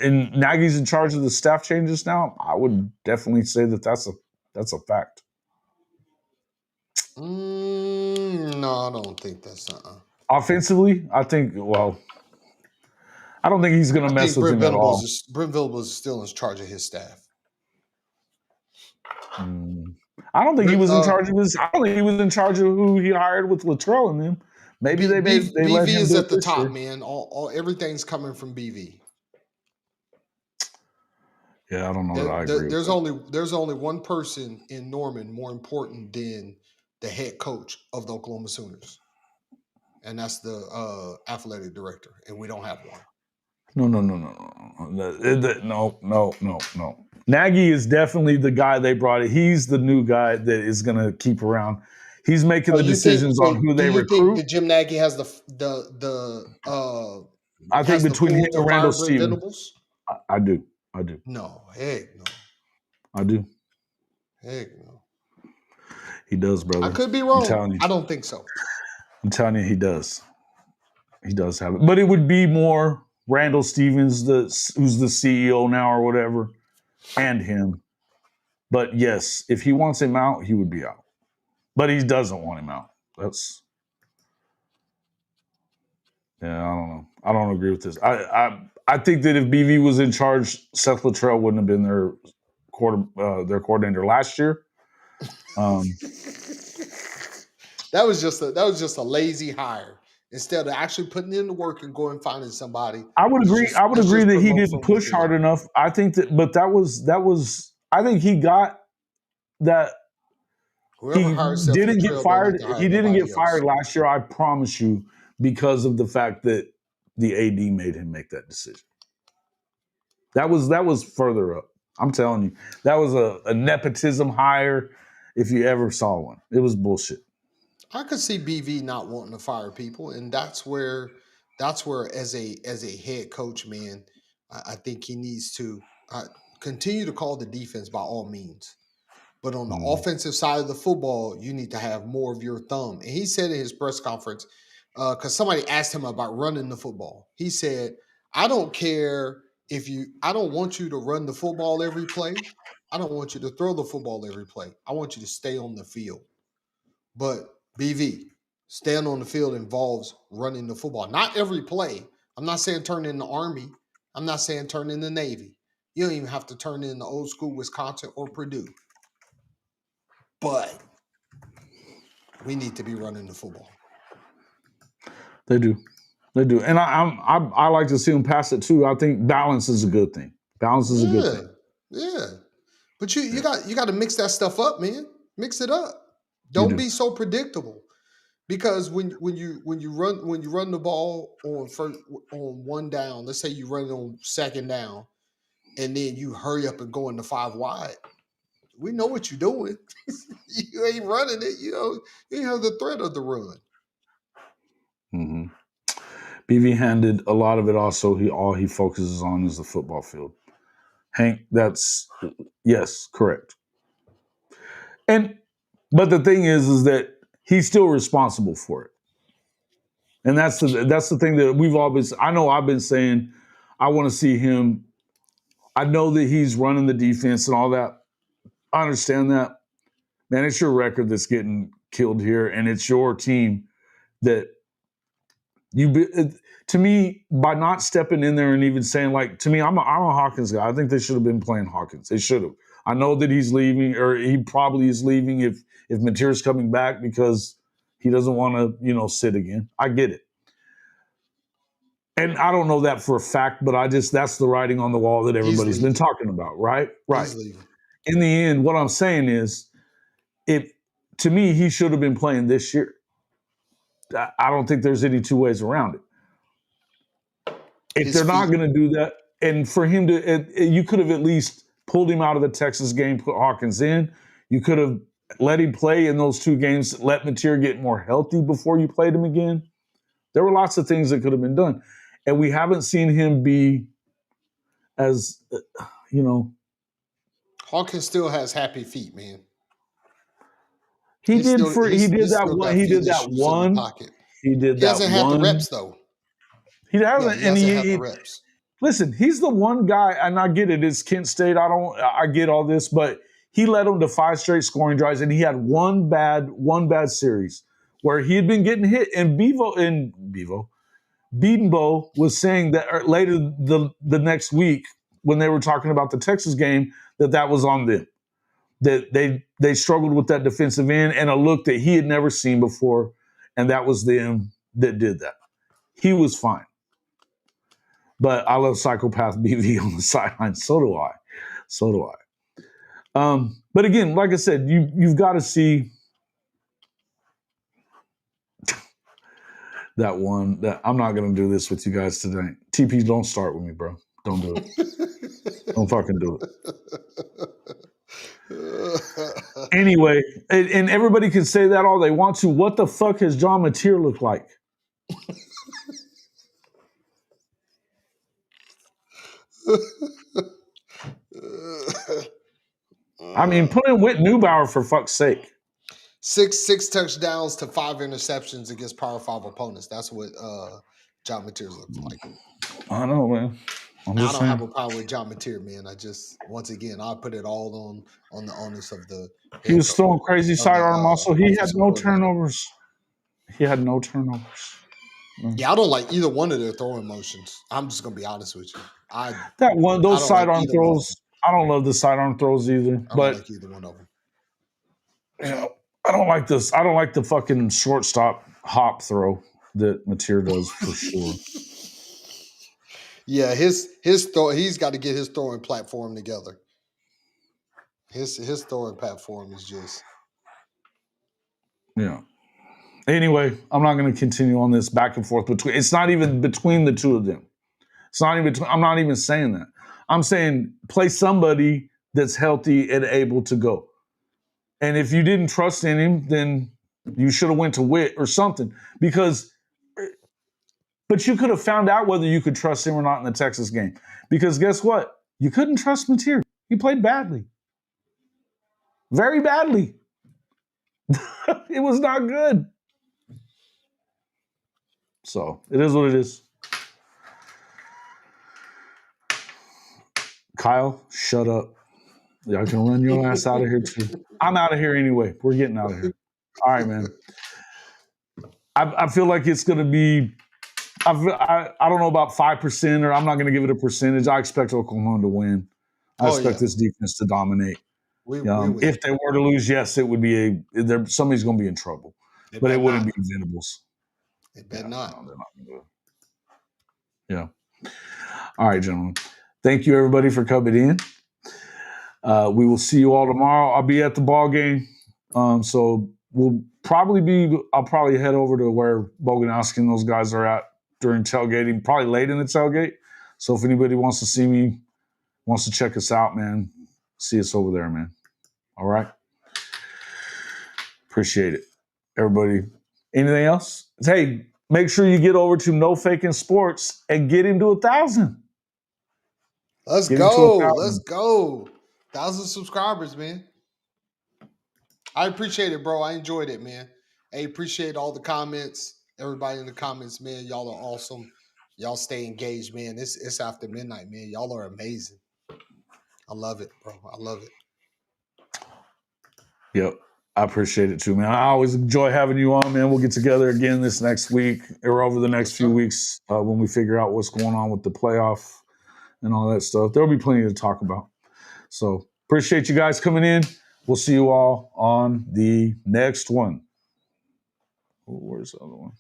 and Nagy's in charge of the staff changes now. I would definitely say that's a fact. No, I don't think that's offensively. I think. Well, I don't think he's going to mess with him at all. Brent Venables is still in charge of his staff. I don't think he was in charge of his. I don't think he was in charge of who he hired with Luttrell and them. Maybe they let him BV is at the top, man. Everything's coming from BV. Yeah, I don't know that I agree. There's only one person in Norman more important than the head coach of the Oklahoma Sooners, and that's the athletic director, and we don't have one. No. Nagy is definitely the guy they brought in. He's the new guy that is going to keep around. He's making the decisions on who do they you think recruit. that Jim Nagy has the I think has the between him pull to and fire Randall Brent Stevens, Venables? I do. No, heck no. I do. Heck no. He does, brother. I could be I'm wrong. telling you. I don't think so. I'm telling you, he does. He does have it. But it would be more Randall Stevens, who's the CEO now or whatever, and him. But yes, if he wants him out, he would be out. But he doesn't want him out. I don't know. I don't agree with this. I think that if BV was in charge, Seth Luttrell wouldn't have been their coordinator last year. That was just a lazy hire. Instead of actually putting in the work and going and finding somebody. I would agree. I would agree that he didn't push hard enough. I think that, but that was. I think he got that. Whoever hired Seth He didn't get fired. He didn't get fired last year. I promise you, because of the fact that the AD made him make that decision. That was further up. I'm telling you, that was a nepotism hire. If you ever saw one, it was bullshit. I could see BV not wanting to fire people, and that's where as a head coach, man, I think he needs to continue to call the defense by all means. But on the offensive side of the football, you need to have more of your thumb. And he said in his press conference, because somebody asked him about running the football, he said, "I don't care I don't want you to run the football every play. I don't want you to throw the football every play. I want you to stay on the field." But BV, staying on the field involves running the football. Not every play. I'm not saying turn in the Army. I'm not saying turn in the Navy. You don't even have to turn in the old school Wisconsin or Purdue. But we need to be running the football. They do. And I like to see them pass it too. I think balance is a good thing. Balance is a good thing. Yeah. But you got to mix that stuff up, man. Mix it up. Don't be so predictable. Because when you run the ball on one down, let's say you run it on second down, and then you hurry up and go into 5 wide. We know what you're doing. You ain't running it. You have the threat of the run. Mm-hmm. BV handed a lot of it. Also, all he focuses on is the football field. Hank, yes, correct. But the thing is that he's still responsible for it. And that's the thing that we've always. I know I've been saying I want to see him. I know that he's running the defense and all that. I understand that. Man, it's your record that's getting killed here, and it's your team that to me, by not stepping in there and even saying, like, to me, I'm a Hawkins guy. I think they should have been playing Hawkins. They should have. I know that he's leaving, or he probably is leaving if Mateer's coming back because he doesn't want to, sit again. I get it. And I don't know that for a fact, but that's the writing on the wall that everybody's been talking about, right? Right. In the end, what I'm saying is, to me, he should have been playing this year. I don't think there's any two ways around it. If they're not going to do that, and for him you could have at least pulled him out of the Texas game, put Hawkins in. You could have let him play in those 2 games, let Mateer get more healthy before you played him again. There were lots of things that could have been done. And we haven't seen him be as, Hawkins still has happy feet, man. He did that one. He hasn't had the reps, though. He hasn't. He hasn't had the reps. Listen, he's the one guy, and I get it. It's Kent State. I get all this, but he led them to 5 straight scoring drives, and he had one bad series where he had been getting hit. And Bedenbaugh was saying that later the next week when they were talking about the Texas game that was on them. That they struggled with that defensive end and a look that he had never seen before, and that was them that did that. He was fine. But I love Psychopath BV on the sideline. So do I. But again, like I said, you've got to see that one. That I'm not going to do this with you guys today. TP, don't start with me, bro. Don't do it. Don't fucking do it. Anyway, and everybody can say that all they want to. What the fuck has John Mateer looked like? I mean, put in Whit Neubauer for fuck's sake. Six touchdowns to 5 interceptions against Power 5 opponents. That's what John Mateer's looks like. I know, man. I don't have a problem with John Mateer, man. I just, once again, I put it all on the onus of the. He was throwing crazy sidearm muscle. He had no turnovers. He had no turnovers. Yeah, I don't like either one of their throwing motions. I'm just gonna be honest with you. Those sidearm throws. I don't love the sidearm throws either. I don't like either one of them. Yeah, I don't like this. I don't like the fucking shortstop hop throw that Mateer does for sure. Yeah, his throw. He's got to get his throwing platform together. His throwing platform is just. Yeah. Anyway, I'm not going to continue on this back and forth between. It's not even between the two of them. It's not even. I'm not even saying that. I'm saying play somebody that's healthy and able to go. And if you didn't trust in him, then you should have went to Witt or something. But you could have found out whether you could trust him or not in the Texas game. Because guess what? You couldn't trust Mateer. He played badly. Very badly. It was not good. So it is what it is. Kyle, shut up. Y'all can run your ass out of here too. I'm out of here anyway. We're getting out of here. All right, man. I feel like it's going to be, I don't know about 5%, or I'm not going to give it a percentage. I expect Oklahoma to win. I expect this defense to dominate. If they were to lose, yes, it would be somebody's going to be in trouble. But it wouldn't be Venables. It better not. No, they're not going to do it. Yeah. All right, gentlemen. Thank you, everybody, for coming in. We will see you all tomorrow. I'll be at the ball game. So I'll probably head over to where Boganowski and those guys are at during tailgating, probably late in the tailgate. So if anybody wants to see me, wants to check us out, man, see us over there, man. All right? Appreciate it. Everybody, anything else? Hey, make sure you get over to No Fakin Sports and get him to 1,000. Let's go. 1,000 subscribers, man. I appreciate it, bro. I enjoyed it, man. I appreciate all the comments. Everybody in the comments, man. Y'all are awesome. Y'all stay engaged, man. It's after midnight, man. Y'all are amazing. I love it, bro. I love it. Yep. I appreciate it too, man. I always enjoy having you on, man. We'll get together again this next week or over the next few weeks when we figure out what's going on with the playoff and all that stuff. There'll be plenty to talk about. So appreciate you guys coming in. We'll see you all on the next one. Oh, where's the other one?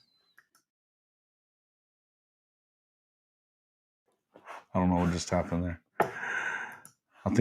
I don't know what just happened there. I think